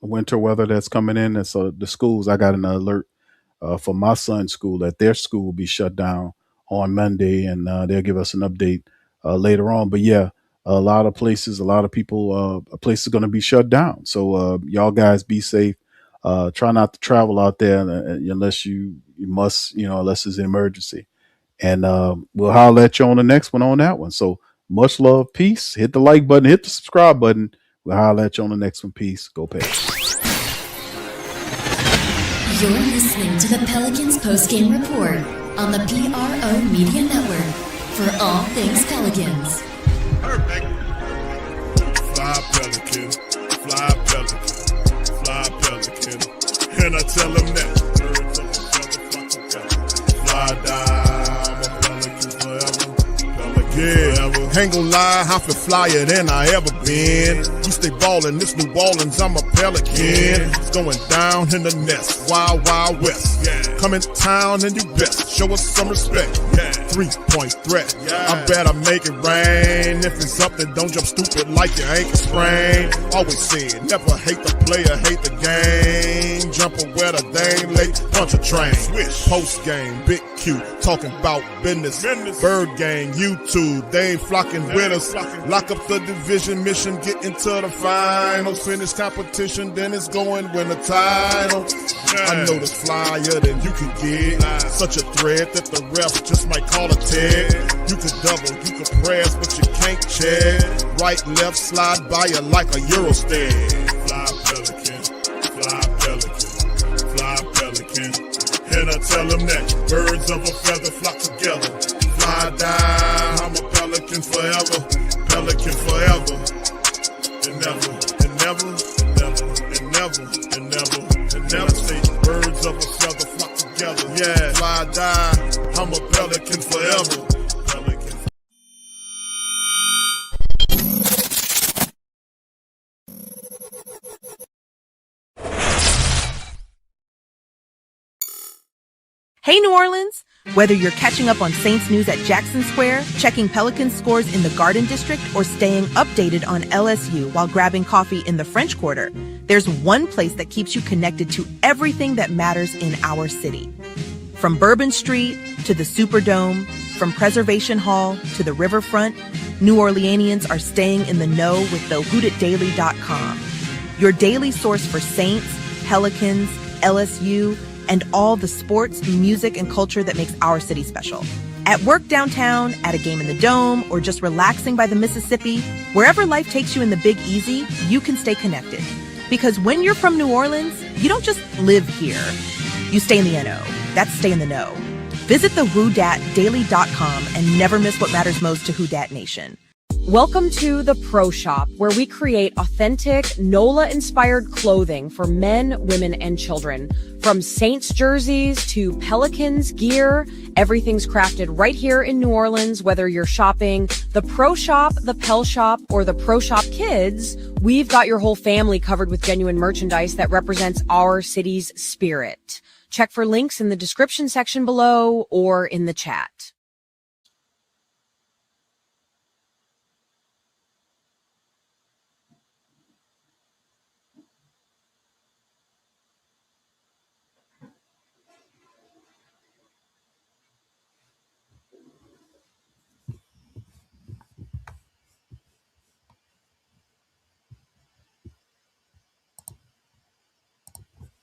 winter weather that's coming in. And so the schools, I got an alert for my son's school that their school will be shut down on Monday, and they'll give us an update later on. But yeah, a lot of places, a lot of people, places are going to be shut down. So y'all guys be safe. Try not to travel out there unless you must, unless it's an emergency. And we'll holler at you on the next one on that one. So much love, peace. Hit the like button, hit the subscribe button. We'll holler at you on the next one. Peace. Go Pels. You're listening to the Pelicans postgame report on the PRO Media Network for all things Pelicans. Perfect. Fly Pelican, fly Pelican, fly Pelican. And I tell them that. Fly down, I'm a Pelican forever. Pelican, ain't gon' lie, I feel flyer than I ever been. We stay ballin', this New Orleans, I'm a Pelican. It's going down in the nest, wild, wild west. Come in town and you best, show us some respect. 3-point threat, I better make it rain. If it's up, then don't jump stupid like your ankle sprain. Always said, never hate the player, hate the game. Jumpin' where the dame late, punch a train. Post game, big Q, talking about business. Bird gang, YouTube, they ain't flocking with us. Lock up the division mission, get into the finals. Finish competition, then it's going win the title. I know this flyer than you can get. Such a threat that the ref just might call a tag. You could double, you could press, but you can't check. Right, left, slide by you like a Eurostep. Fly Pelican, fly Pelican, fly Pelican. And I tell them that birds of a feather flock together. Fly down, I'm a Pelican forever, Pelican forever. And never, and never, and never, and never, and never, and never say birds of a feather flock together. Yeah, fly down, I'm a Pelican forever. Pelican. Hey, New Orleans! Whether you're catching up on Saints news at Jackson Square, checking Pelican scores in the Garden District, or staying updated on LSU while grabbing coffee in the French Quarter, there's one place that keeps you connected to everything that matters in our city. From Bourbon Street to the Superdome, from Preservation Hall to the Riverfront, New Orleanians are staying in the know with thehootitdaily.com. Your daily source for Saints, Pelicans, LSU, and all the sports, music, and culture that makes our city special. At work downtown, at a game in the Dome, or just relaxing by the Mississippi, wherever life takes you in the Big Easy, you can stay connected. Because when you're from New Orleans, you don't just live here. You stay in the NO. That's stay in the know. Visit thehootdatdaily.com and never miss what matters most to Who Dat Nation. Welcome to the Pro Shop, where we create authentic NOLA-inspired clothing for men, women, and children. From Saints jerseys to Pelicans gear, everything's crafted right here in New Orleans. Whether you're shopping the Pro Shop, the Pel Shop, or the Pro Shop Kids, we've got your whole family covered with genuine merchandise that represents our city's spirit. Check for links in the description section below or in the chat.